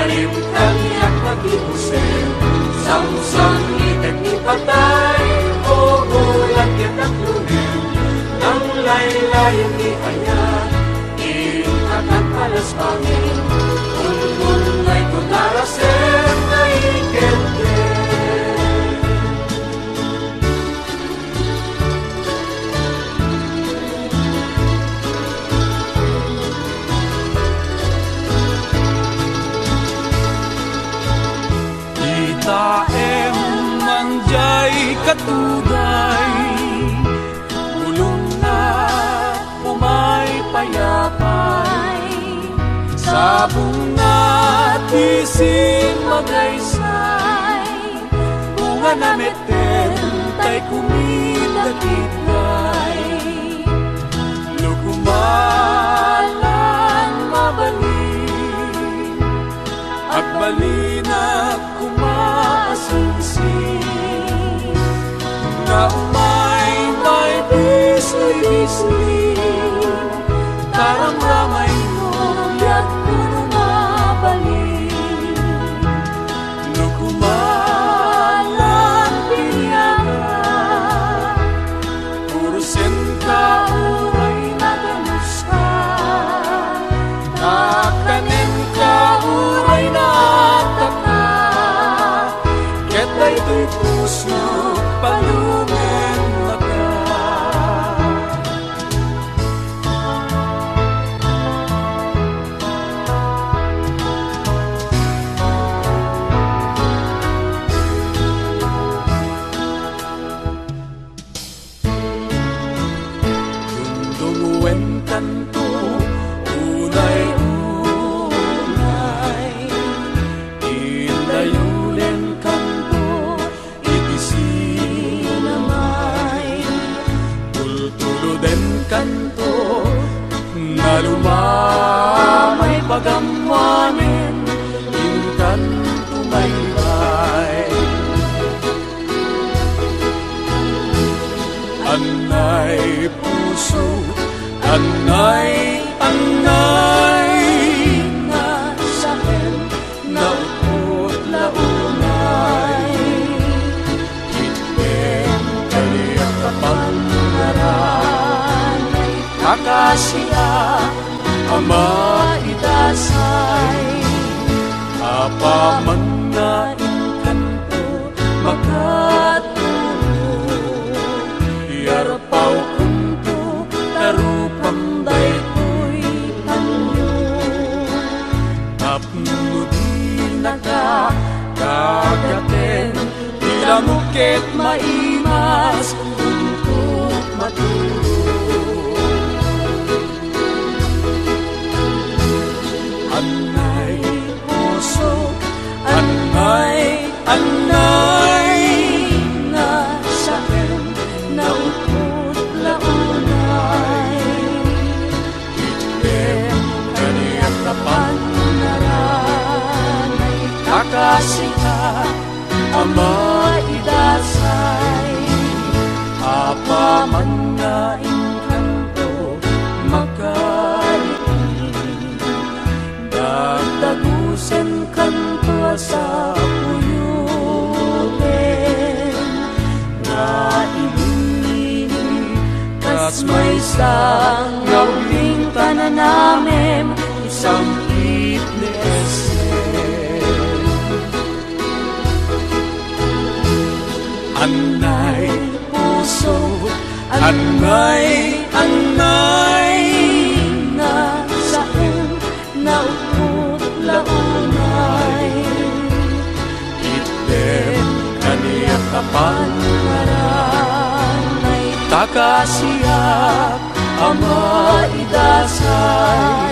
karim kanyak mag-iusin, samsang itek ni patay, o bulag yatak lunin, nang laylayan ni Aya, iingatan palas pangin, unun ngay kutarasen na ikente. Taem manjay katugay, bulong na umay payapay, sabong na tisin magaysay, bunga na meten tay kumidakitay, lukumalan mabalin, at balina kumaasingsin, na umay may bisoy-bisling, taramramay mo yak kumabalin, lukumalan piniyaga, urusin ka uray nagamus ka, nakanin ka uray nataka, ketay to'y puso palumen na ka. Dungdunguen kanto, unay-unay, indayulen kanto, itisinamay, tultuluden kanto, nalumamay pagamanin, inkanto maybay. Anay puso, anay, na sakin, na upot launay, item kaliyak kapangaran, kakasya, ama idasay, apaman na inkanto, makatulog, yarpaw kunto, tarupang daytoy tanyo, tapno di naka, kagaten, ilamukit maimas, untuk matulog. Anay puso, anay, na sakin, na upot launay, item kaniyak kapangaran, kakasya, ama idasay, apaman nga inkanto, makalitin, dagdagusen kanto sa puyutin, na ilini, kas may isang gawing kananamem, isang itnesen. Anay puso, anay, na sakin, na upot launay, item kaniyak kapangaran, ay takasiyak, ama idasay.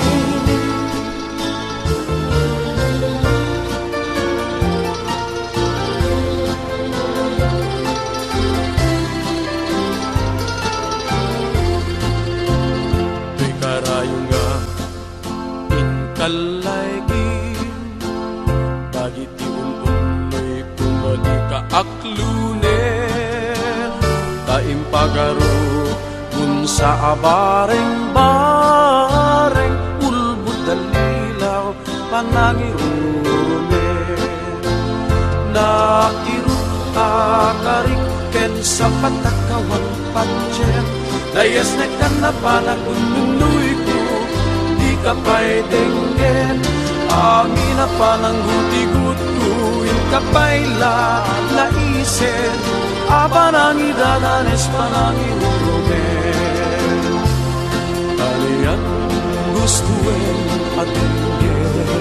Kalaygin, dagiti ununay kumadi kaaklunen, taimpagaro kun sa abareng-bareng, ulbud dalilaw panangirunan. na irut akarik ken sa patakawan pancem dayas na kan na panagununuy ko di ka pa'y denggen amin na panangguti-gut ko in ka pa'y laisen abanang idadanes panangirurumen kalian gustuin patingin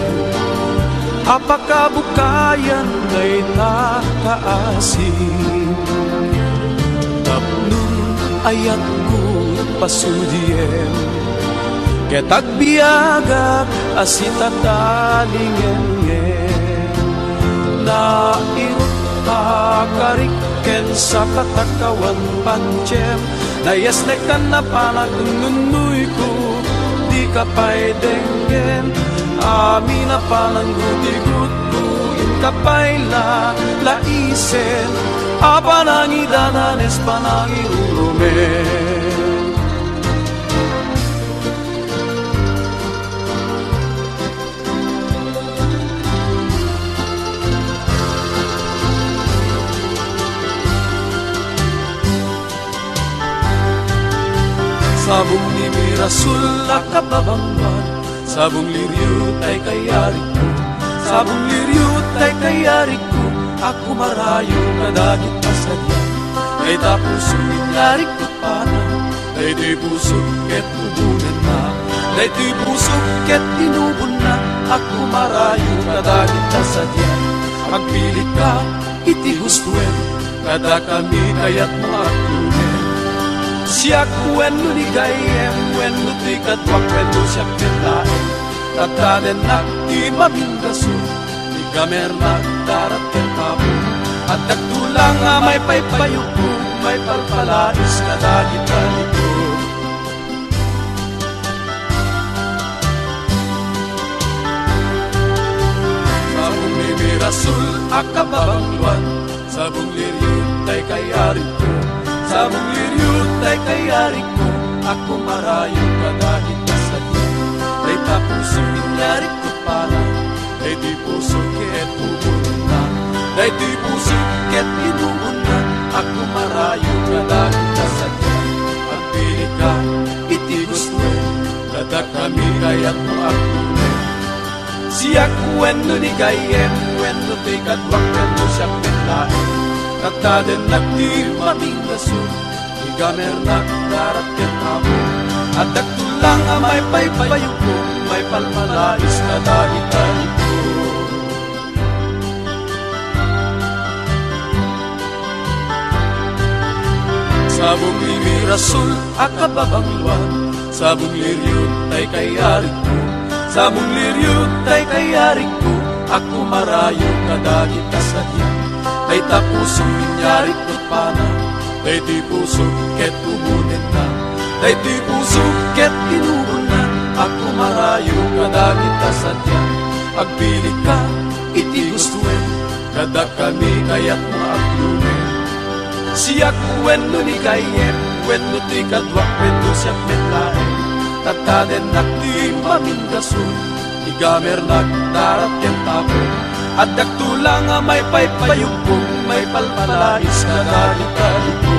apakah bukayan ngay nakaasin tapnun ayat ko pasudien ketag biagak asitatalingen na irut akariken sa patakawan pancem dayas nekan na panagununuy ko di ka pa'y denggen amin na panangguti-gut ko in ka pa'y laisen apanang idadanes panangirurumen sabong ni Mirasul nakababangwan sabong liryut ay kayarik ko sabong liryut ay kayarik ko ako marayo kadagit pasadya kay tapuso inyarik ko pana kay di puso ket tubunan na kay di puso ket tinubon na ako marayo kadagit pasadya magpilit ka iti gustuin kada kami kayat mo akunin siyak wenu ni gayem wenu ti katwak wenu siyak pinlaen tataden nak di mabindaso di gamer nak darat ken tapo at nagtulang nga may paypayuko may palpalais kadagitan ito sabong ni Mirasul akababangluan sabong liryut ay kayarin ko sabong liryut ay kayarik ko ako marayo kadagit pasadya ay tapuso inyarik ko pala ay di puso ket tubon na ay di puso ket tinubon na ako marayo kadagit pasadya pagpili ka iti gusto kada kami kayat mo ako siyak wenu ni gayem wenu ti kadwak wenu siyak pinlaen kataden nagdi maminggasun igamer nagdarat ken amo at nagtulang amay paypayok ko may palmalais na dagitan ko sabong ni Mirasul akababangluan sabong liryut ay kayarik ko sabong liryut ay kayarik ko ako marayo kadagit kasadya day tapuso minyarik ko pana day di puso ket tumunin na day di puso ket tinubon na ako marayo kadagit kasadya agpili ka iti gustuin kada kami kayat maaglunin siyak wenu ni kayem wenu ti kadwak wenu siyak metlaen tataden nakdi maminggasun igamer nagdarat ken tapo at nagtulang nga may paypayumpong may palpalais na dagitan ko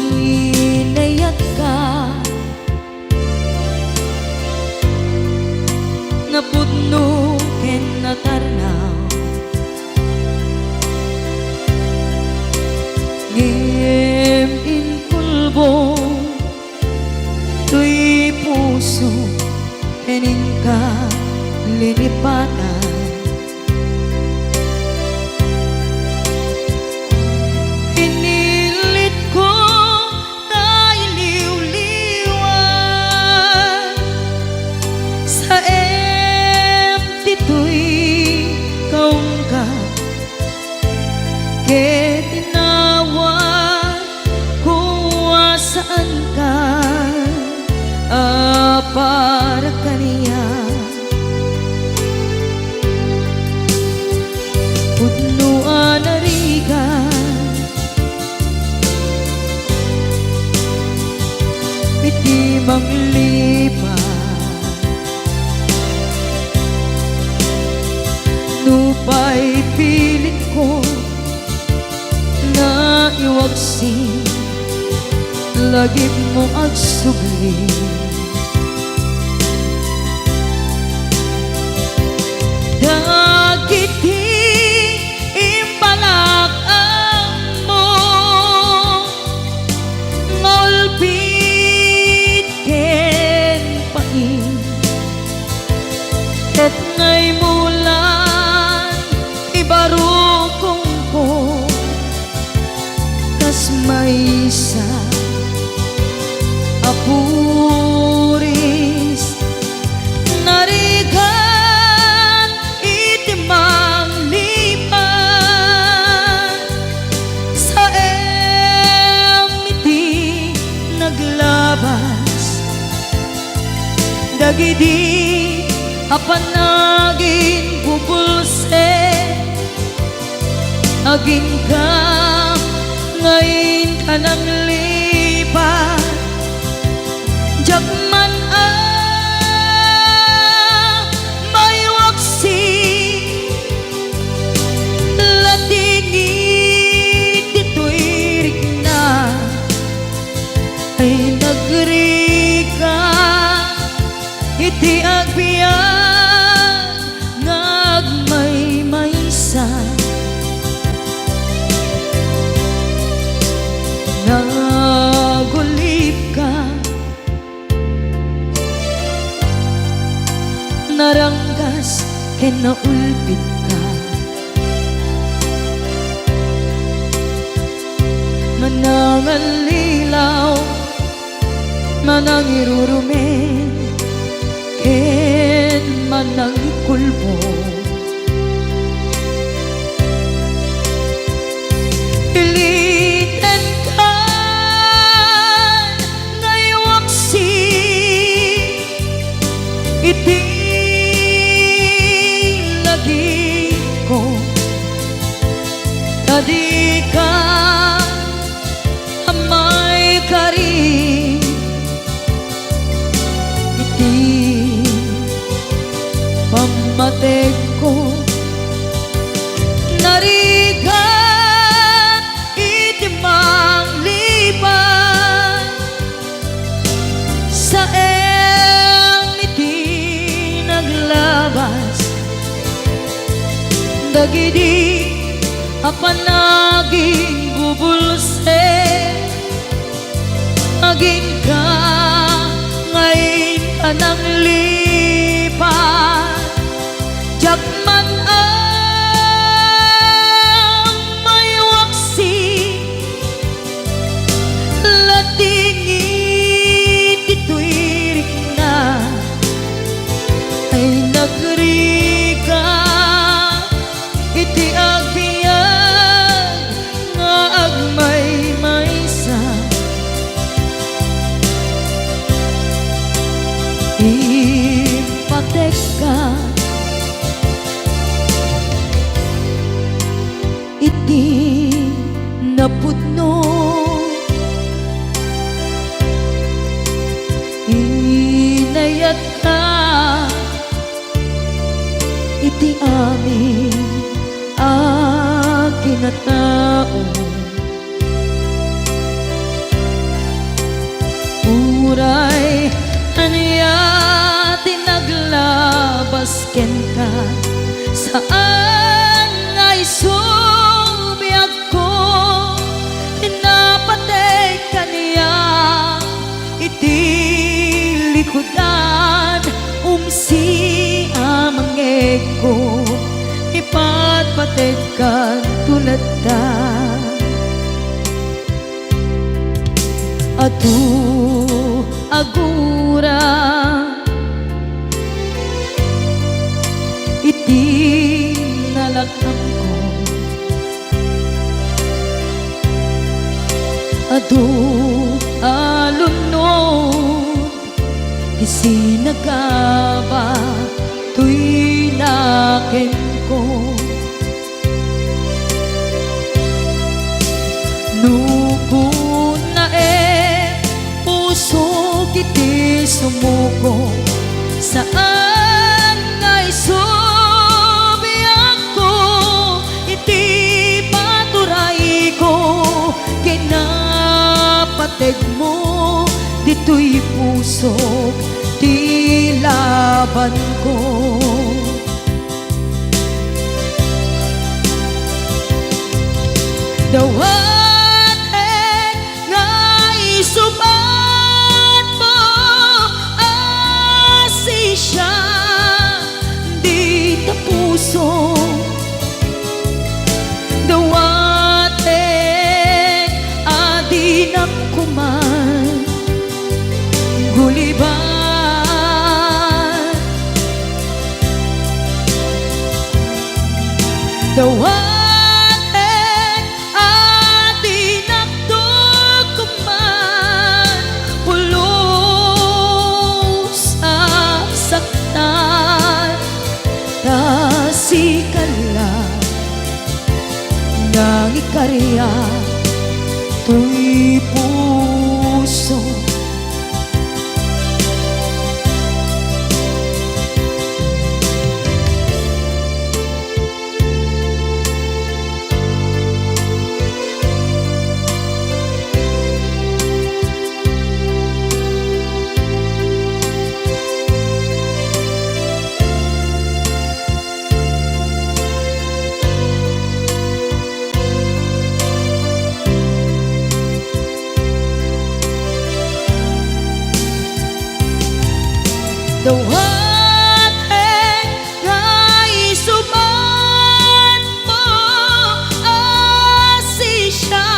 Inayat ka napudno ken natarnaw ngem in kulbo tuy puso enin ka linipatan pinilit ko na iliw-liwan sa empty tuy kaungka ket tinawag di manglipat. Nupay pilit ko na iwagsin, lagip mo agsugli. Dagiti imbalak ang mo, ngolpit ken pain, ket ngay mulan ibarukong ko, kas maysa apuris narigan itimang lipan, sa emiti naglabas, dagidi apanagin bubulse, aging ka ngayon ka nang lipat. Jakman may waksi, latingit dito'y rikna, ay nagrika iti agbiag ngagmaymaysa. Nagulip ka, naranggas ken naulpit ka, manangan lilaw, manang irurumen, ken manang ikulbo. Iliten ka ngaywaksi, iti lagi ko, tadi ka amay kari, iti pamatek ko, narigan iti manglipan, sa emiti naglabas, dagidi apanaging bubulse, aging ka ngayon ka nang lipat. Jakman may waksi, latingit dito'y rikna, ay nagrika iti agbiag nga agmaymaysa. Ipatek ka iti napudno, inayat ka iti amin akinatao. Uray aniya tinaglabas ken ka, saan ngay subiyag ko, pinapatay ka niya iti likudan, umsi amangeg ko, ipatpatay ka tulad ta. Atu agura iti nalakam ko, adu alunod isinagaba tuy naken ko. Nukun na puso sumuko saan ngay subiyak ko iti paturay ko kinapateg mo dito'y puso ti laban ko. Dawaten nga isubat mo asi siya di ta puso. Dawaten adi nakuman guliban. Dawaten nang ikarya to'y puso. Dawaten nga isubat mo asi siya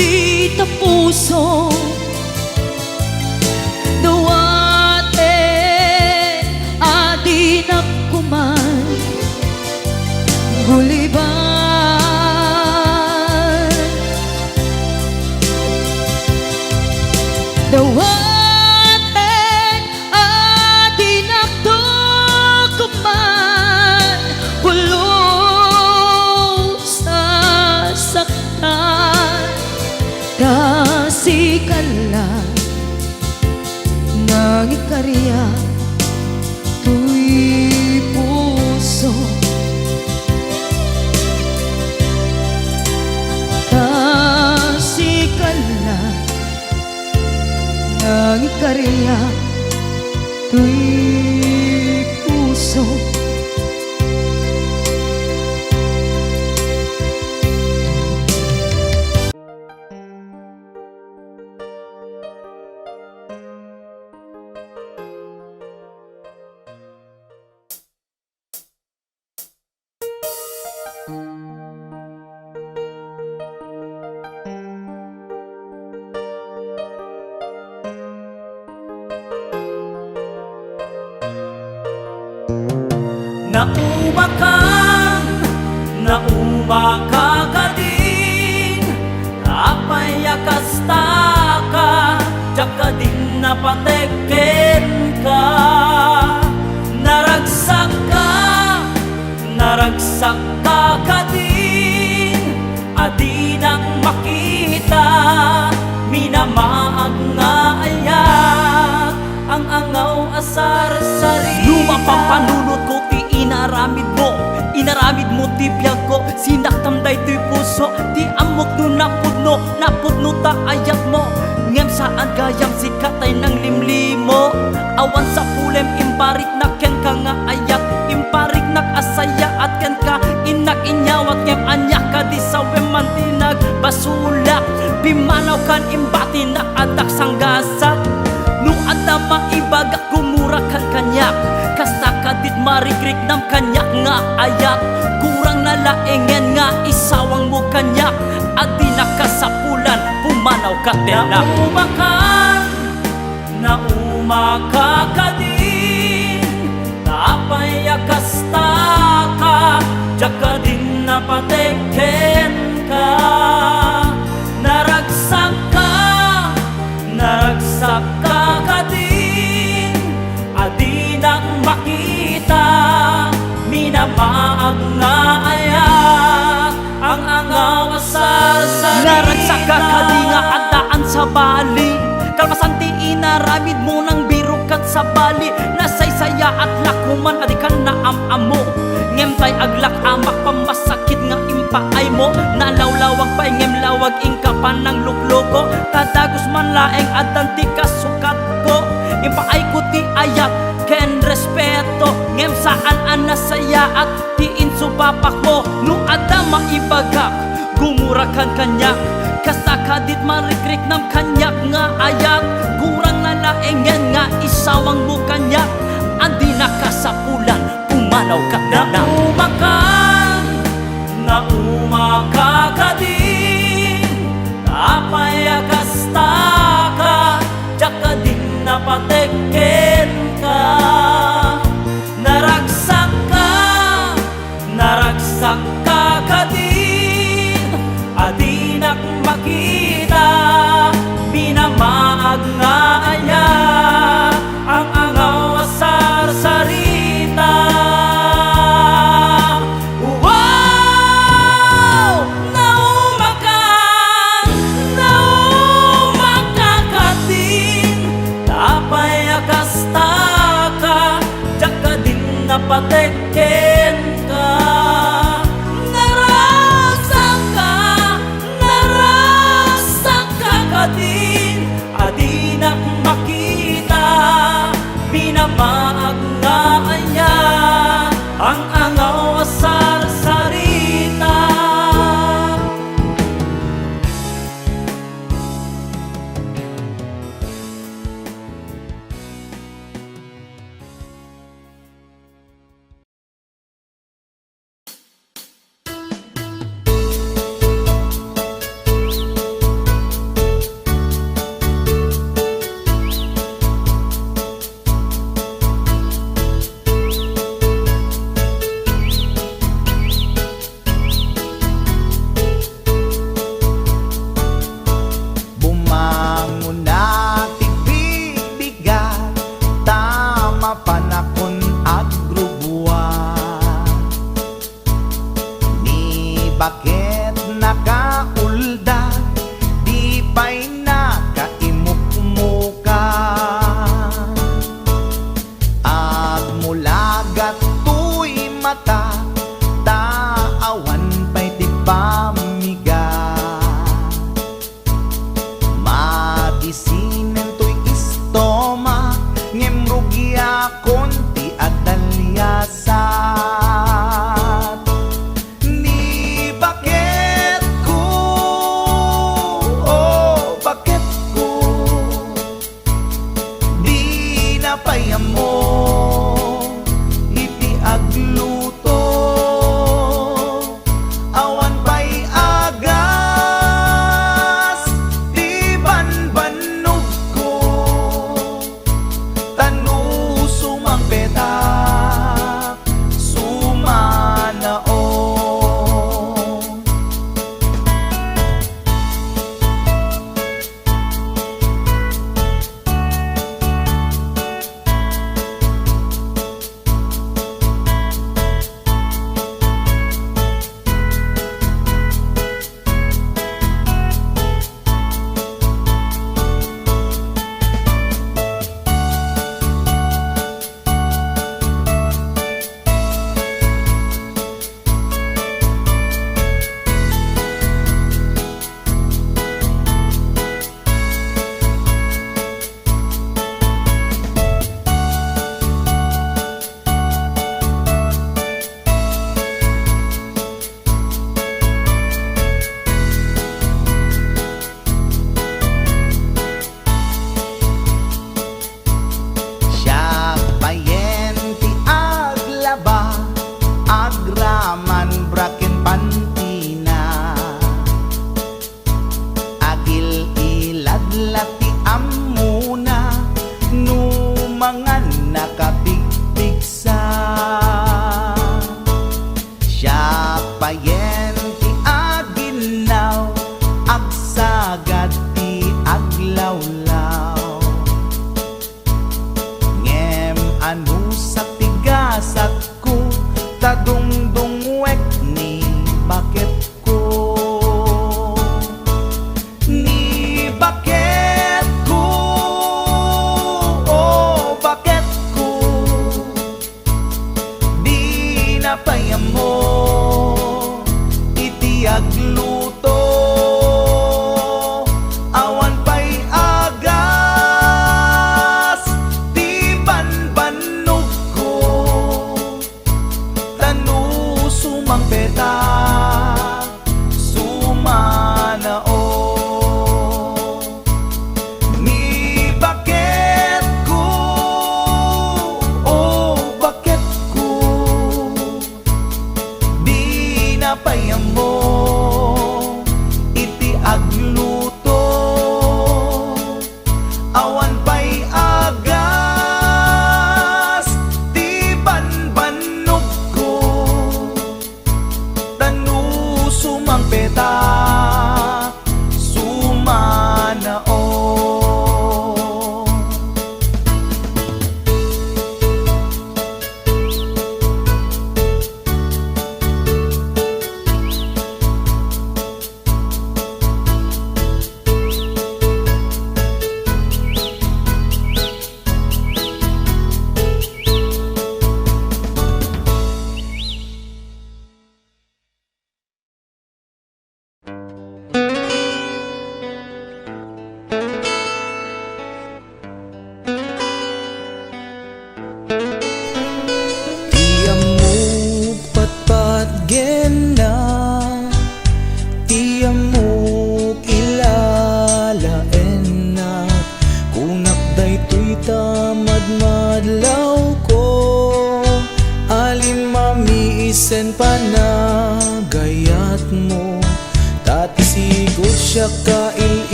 di ta puso. Dawaten adi nakuman guliban. Dawaten kasikala nang ikarya to'y puso. Kasikala nang ikarya to'y puso. Nauma ka din, apay akasta ka, tsaka din napateken ka. Naragsak ka din, adi nang makita, minamaag nga ayak, ang angaw asar sarili. Lumapang panunod ko ti inaramid mo ti biyag ko, sinaktam day to'y puso, ti amok no napudno ta ayat mo. Ngem saan gayam sikatay ng limlimo, awan sa pulem imparik na ken ka nga ayat, imparik nak asaya at ken ka inak inyawat ngem anyak ka di sa wemantinag basulak, pimanaw kan imbati na adak sanggasat. Nung ada maibagak gumura kan kanyak, kasakadit marikrik nam kanyak nga ayat, kurang nalaengen nga isawang mo kanyak, adi nakasapulan pumanaw ka tenak. Nauma ka din, tapay akasta ka, tsaka din napateken ka. Naragsak ka din, adi nang makita, minamaag nga ayak, ang angaw asal sa naragsak ka di nga adaan sa bali, kalpasan ti inaramid mo sa bali nasaysaya at lakuman adi ka na amamo ngem tay aglak amak pamasakit nga impaay mo nalawlawag pa ngem lawag ingkapan ng lukloko tadagos man laeng adanti kasukat ko impaay ko ti ayat ken respeto ngem saan an nasaya at tiin supapak mo no ada maibagak gumurakan kanyak kasta kadit marikrik nam kanyak nga ayat kurang na laengen nga isawang mo kanyak andi nakasapulan pumanaw ka na naumaka ka din tapay akasta ka tsaka din napateken ka naragsak ka ka din adinak makita binamaag nga aya ang angaw asar sarita wow naumaka ka din tapay akasta ka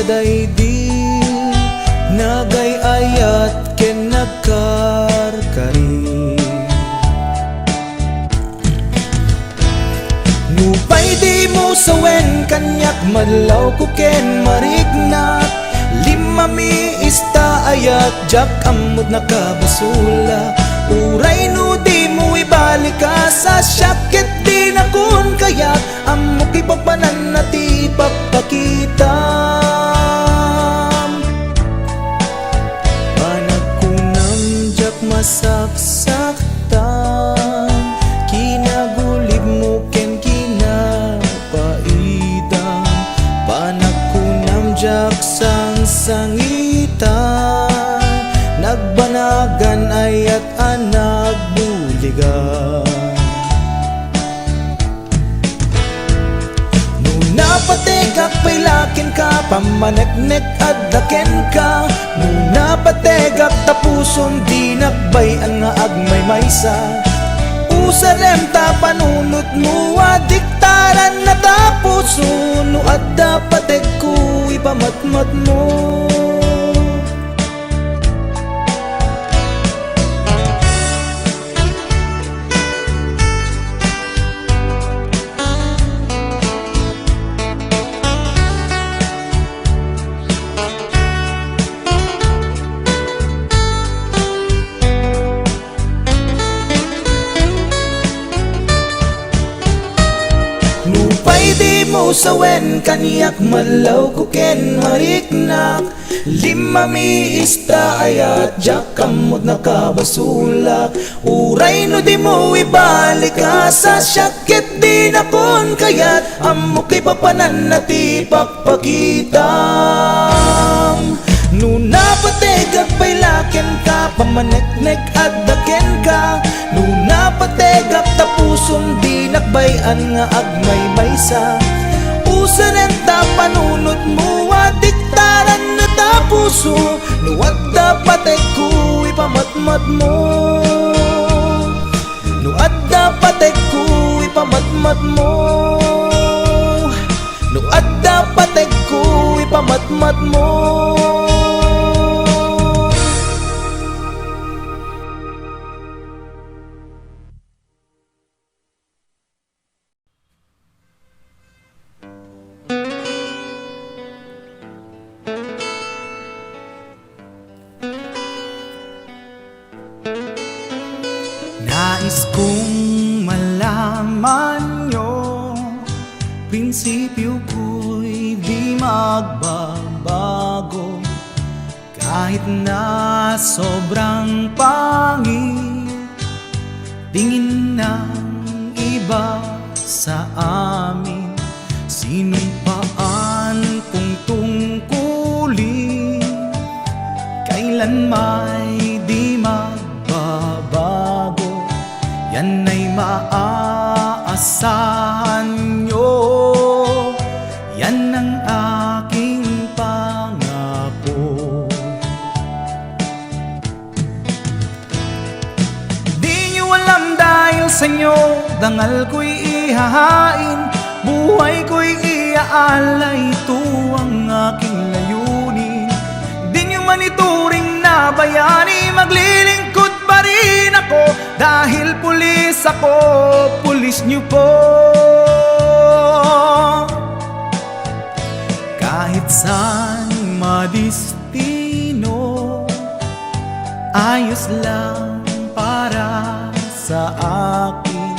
daigdig nagayayat ken nagkarkari. Nupay di mo sawen kanyak madlaw ko ken marignat, lima mi ista ayat jak amod nakabasula. Uray no di mo ibalik ka sa syakit di na kun kayak amok ipapanan na ti papakitam. Panagkunam jak masaksaktan, kinagulib mo ken kinapaitam. Panagkunam jak sang-sangitan, nagbanagan ayat anak buligan. Napategak pailakin ka, pamaneknek adlaken ka. Muna pategak tapuson di nakbayan nga agmay maysa. Usarem ta panunot mo adiktaran na tapuson, no adda patek ko ipamatmat mo. Nupay di mo sawen kaniyak malaw ko ken mariknak, lima mi ista ayat jak kamot nakabasulak. Uray no di mo ibalik ka sa syakit di na kon kayat amok kay papanan na ti pakpakitam. Nuna pategak pailaken ka, pamaneknek addaken ka. Nuna pategak tapuson di nakbayan nga agmay maysa. Usanen ta panunot mo adiktaran na tapuso, nuwag dapat ko ipamatmat mo. Nuwag dapat ko ipamatmat mo. Nuwag dapat ko ipamatmat mo. Nais kong malaman nyo, prinsipyo ko'y di magbabago. Kahit na sobrang pangit tingin ng iba sa amin, sinumpaan kong tungkulin, kailan may di magbabago. Yan ay maaasahan nyo, yan ang aking pangako. Di nyo alam dahil sa inyo, dangal ko'y ihahain, buhay ko'y iaalay, ito ang aking layunin. Di nyo man ituring na bayani, maglilingkod pa rin ako, dahil pulis ako, pulis nyo po. Kahit saan madistino, ayos lang para sa akin.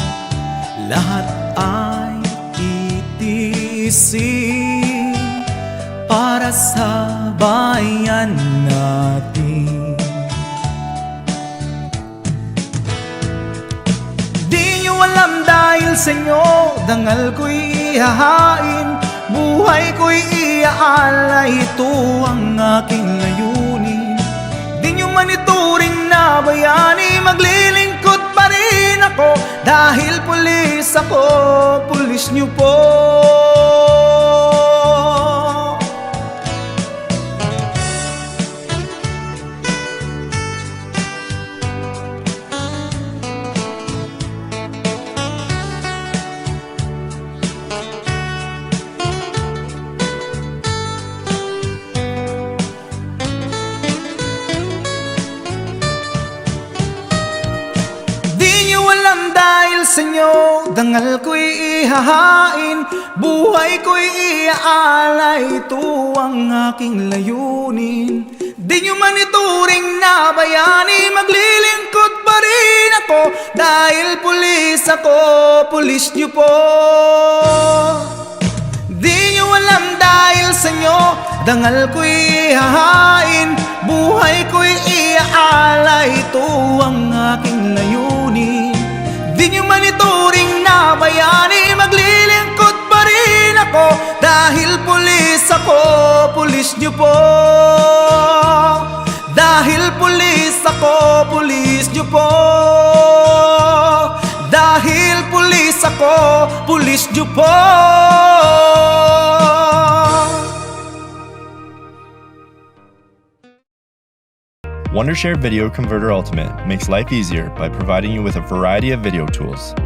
Lahat ay titiisin para sa bayan natin. Di nyo alam dahil sa inyo, dangal ko'y ihahain, buhay ko'y iaalay, ito ang aking layunin. Di nyo man ituring na bayani, maglilingkod pa rin ako, dahil pulis ako, pulis nyo po. dahil sa inyo, dangal ko'y ihahain, buhay ko'y iaalay, ito ang aking layunin. Di nyo man ituring na bayani, maglilingkod pa rin ako, dahil pulis ako, pulis nyo po. Di nyo alam dahil sa inyo, dangal ko'y ihahain, buhay ko'y iaalay, ito ang aking layunin. Di nyo man ituring na bayani, maglilingkod pa rin ako, dahil pulis ako, pulis nyo po. Dahil pulis ako, pulis nyo po. Dahil pulis ako, pulis nyo po. Wondershare Video Converter Ultimate makes life easier by providing you with a variety of video tools.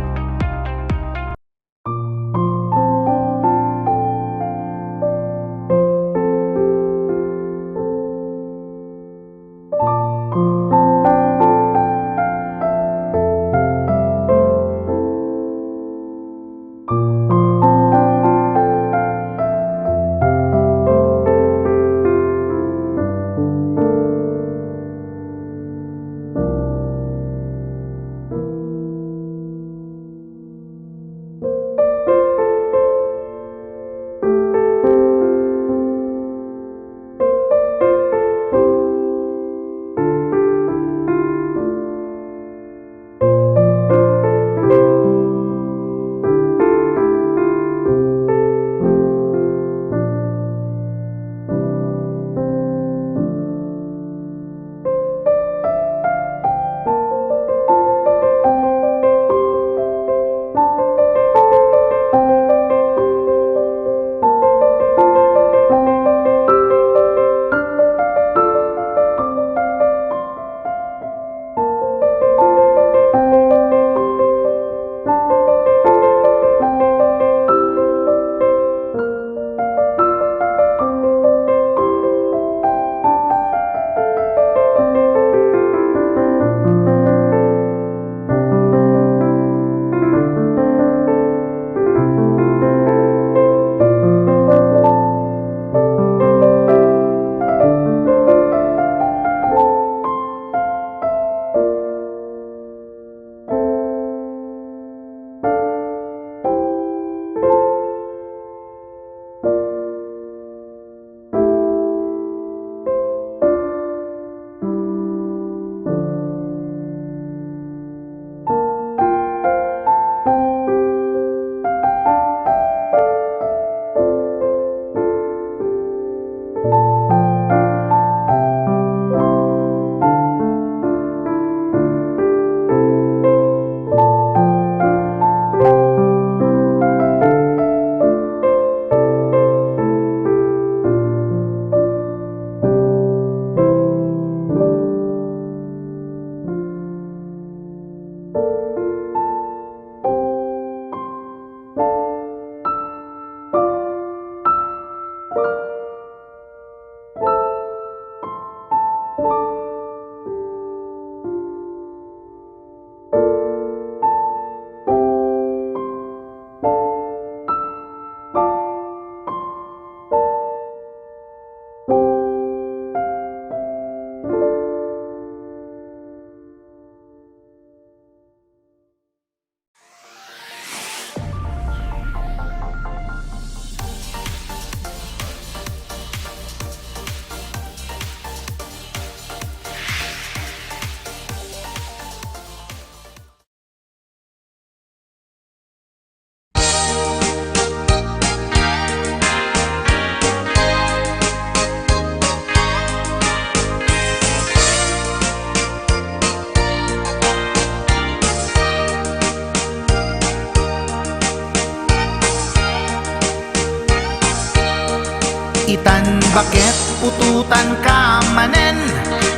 Itan bakit ututan ka manen,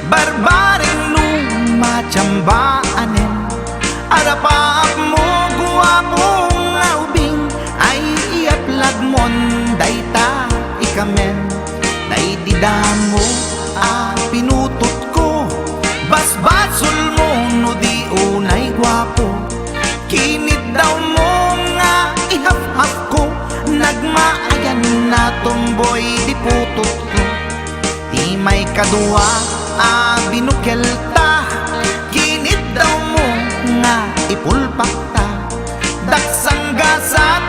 barbaring lumatsambaanen. Arapaak mo guwapong aubing, ay iaplag mon dayta ikamen. Naididamo pinutot ko, basbasul mo no di unay guwapo. Guwapuwa binukelta, ginit daw mo nga ipulpakta. Daksang gasat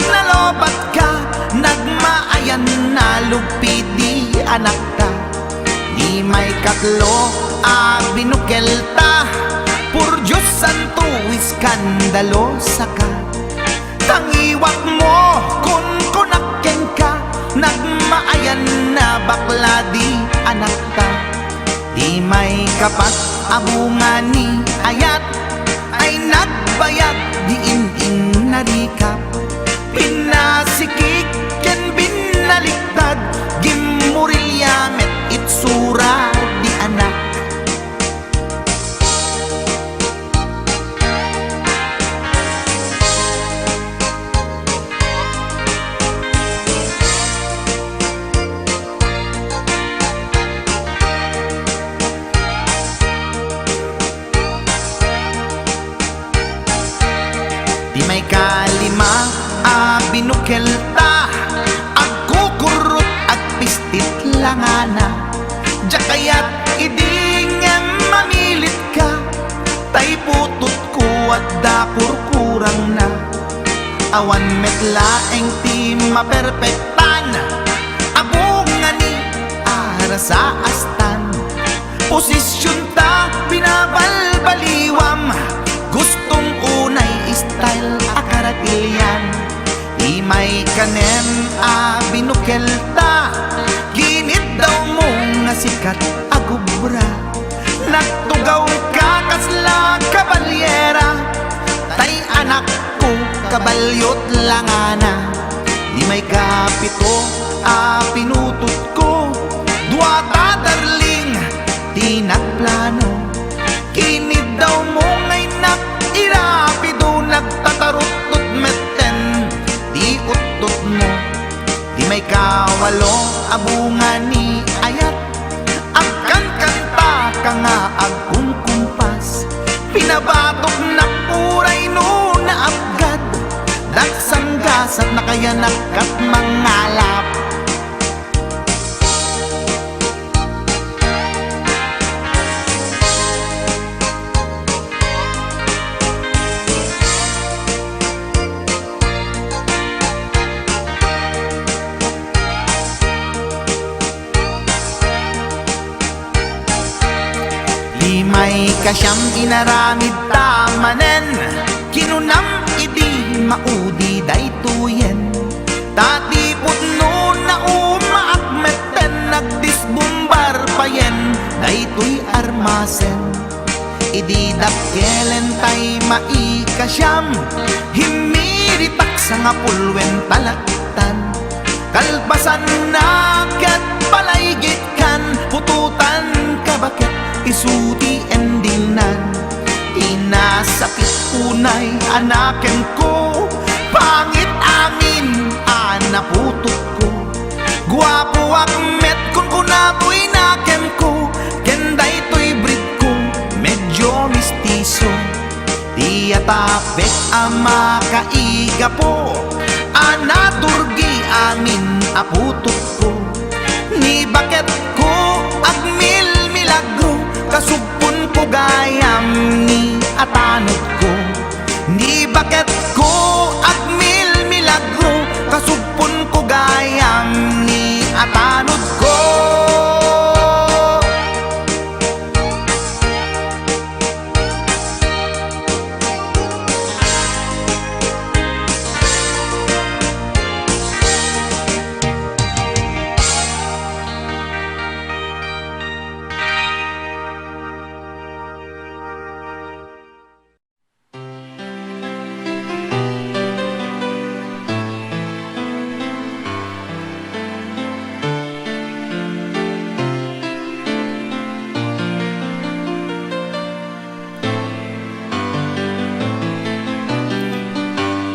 nalobat ka, nagmaayan na lupidi anak ka. Di may katlo binukelta, pur Diyos santo iskandalosa ka. Tangiwak mo kun kunakken ka, nagmaayan na bakla di anak ka. Di may kapat abungan ni ayat, ay nagbayad di in narikap. Pinasikik ken binaliktad, gimurilya met itsura di anak. Di may kalima binukelta, agkukurot ag pistit langana. Diya kaya't idingem mamilit ka, tay putot ko at dakurkurang na. Awan metlaeng ti maperpektan, abungan ni ara sa astan. Posisyon ta binabalbaliwam, gustong unay style akaratilyan. Di may kanem binukelta, ginit daw mo nga sikat agubra. Nagtugaw ka kasla kabalyera, tay anak ko kabalyot langana. Di may kapito pinutot ko, duwata darling di nagplano. Kinid daw mo ngay irapido, nagtatarot metten di utot mo. Di may kawalo abungan ni ayat, agkan kanta ka nga agkung kumpas. Pinabatok na puray no na abgad, daksang gasat na kaya nakat mangalap. May kasyam inaramid tamanen, kinunam idi maudi daytoyen. Tatipot no na umaakmeten, nagdisbumbar payen daytoy armasen. Idi dakkelen tay maikasyam, himiritak sa nga pulwen talaktan. Kalpasan na kat palaygit kan, pututan kabaket isuti endingnan. Inasakit unay anaken ko, pangit amin anaputot ko. Guwapo akmet kun kunapoy nakem ko, kenday to'y breed ko medyo mistiso. Di atapek ama kaiga po, anadurgi amin aputot ko. Ni bakit ko agmil milagro, kasugpon ko gayam ni atanod ko. Ni bakit ko agmil milagro, kasugpon ko gayam ni atanod ko.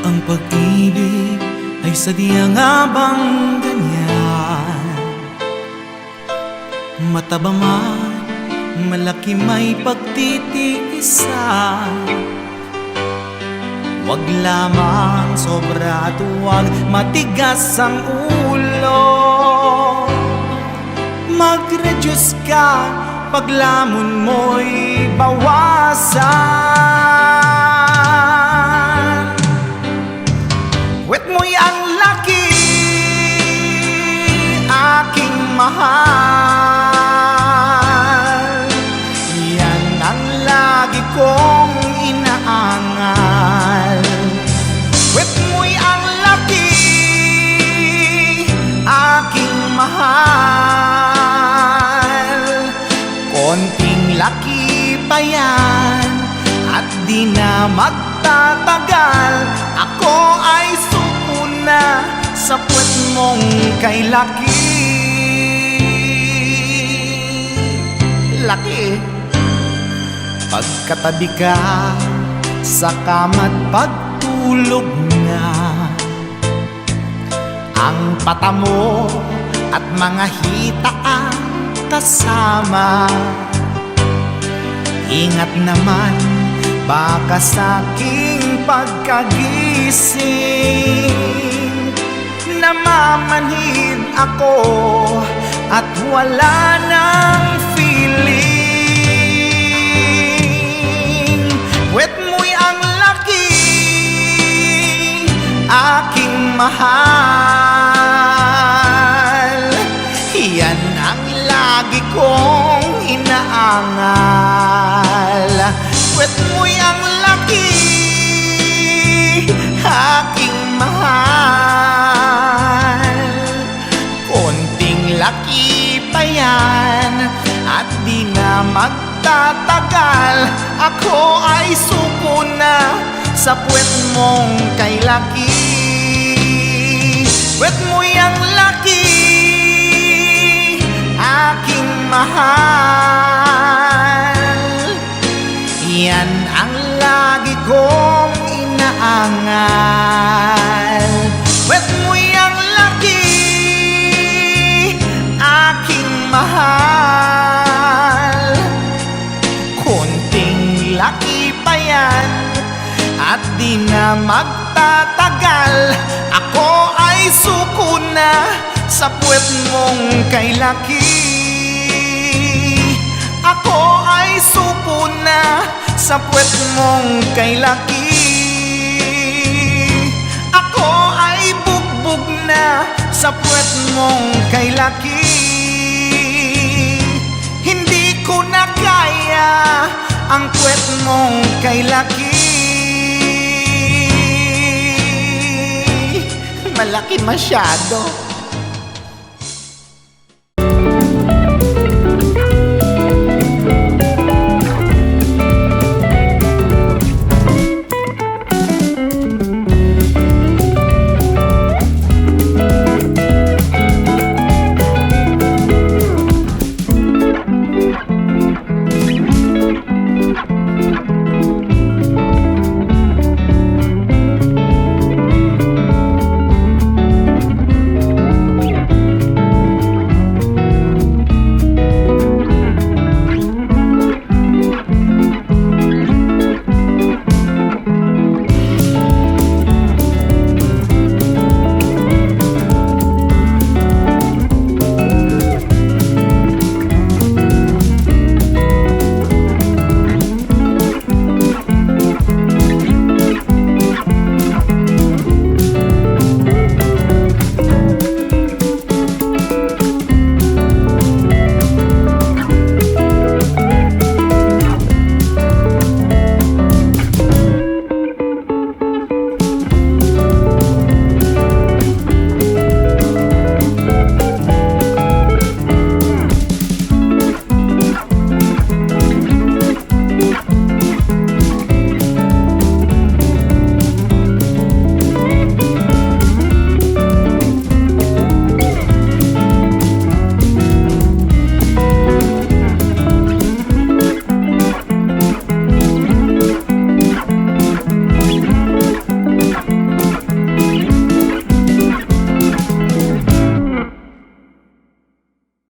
Ang pag-ibig ay sadyang abang ganyan. Mataba man, malaki may pagtitiisan. Wag lamang sobra at huwag matigas ang ulo. mag-reduce ka, paglamon mo'y bawasan. Puwet mo'y ang laki, aking mahal. Yan ang lagi kong inaangal. Puwet mo'y ang laki, aking mahal. Konting laki pa yan at di na magtatagal. Ako ay suko na sa puwet mong kay laki. Laki. Pagkatabi ka sa kama't pagtulog na, ang pata mo at mga hita ang kasama. Ingat naman, baka sa'king pagkagising namamanhid ako at wala nang feeling. Puwet mo'y ang laki, aking mahal. Yan ang lagi kong inaangal. Puwet mo'y ang laki, aking mahal. Konting laki pa yan at di na magtatagal. Ako ay suko na sa puwet mong kay laki. Puwet mo'y ang laki, aking mahal. Yan ang lagi kong inaangal. Puwet mo'y ang laki, aking mahal. Konting laki pa yan at di na magtatagal. Ako ay suko na sa puwet mong kay laki. Ako ay suko na sa puwet mong kay laki. Ako ay bugbog na sa puwet mong kay laki. Hindi ko na kaya ang puwet mong kay laki. Malaki masyado.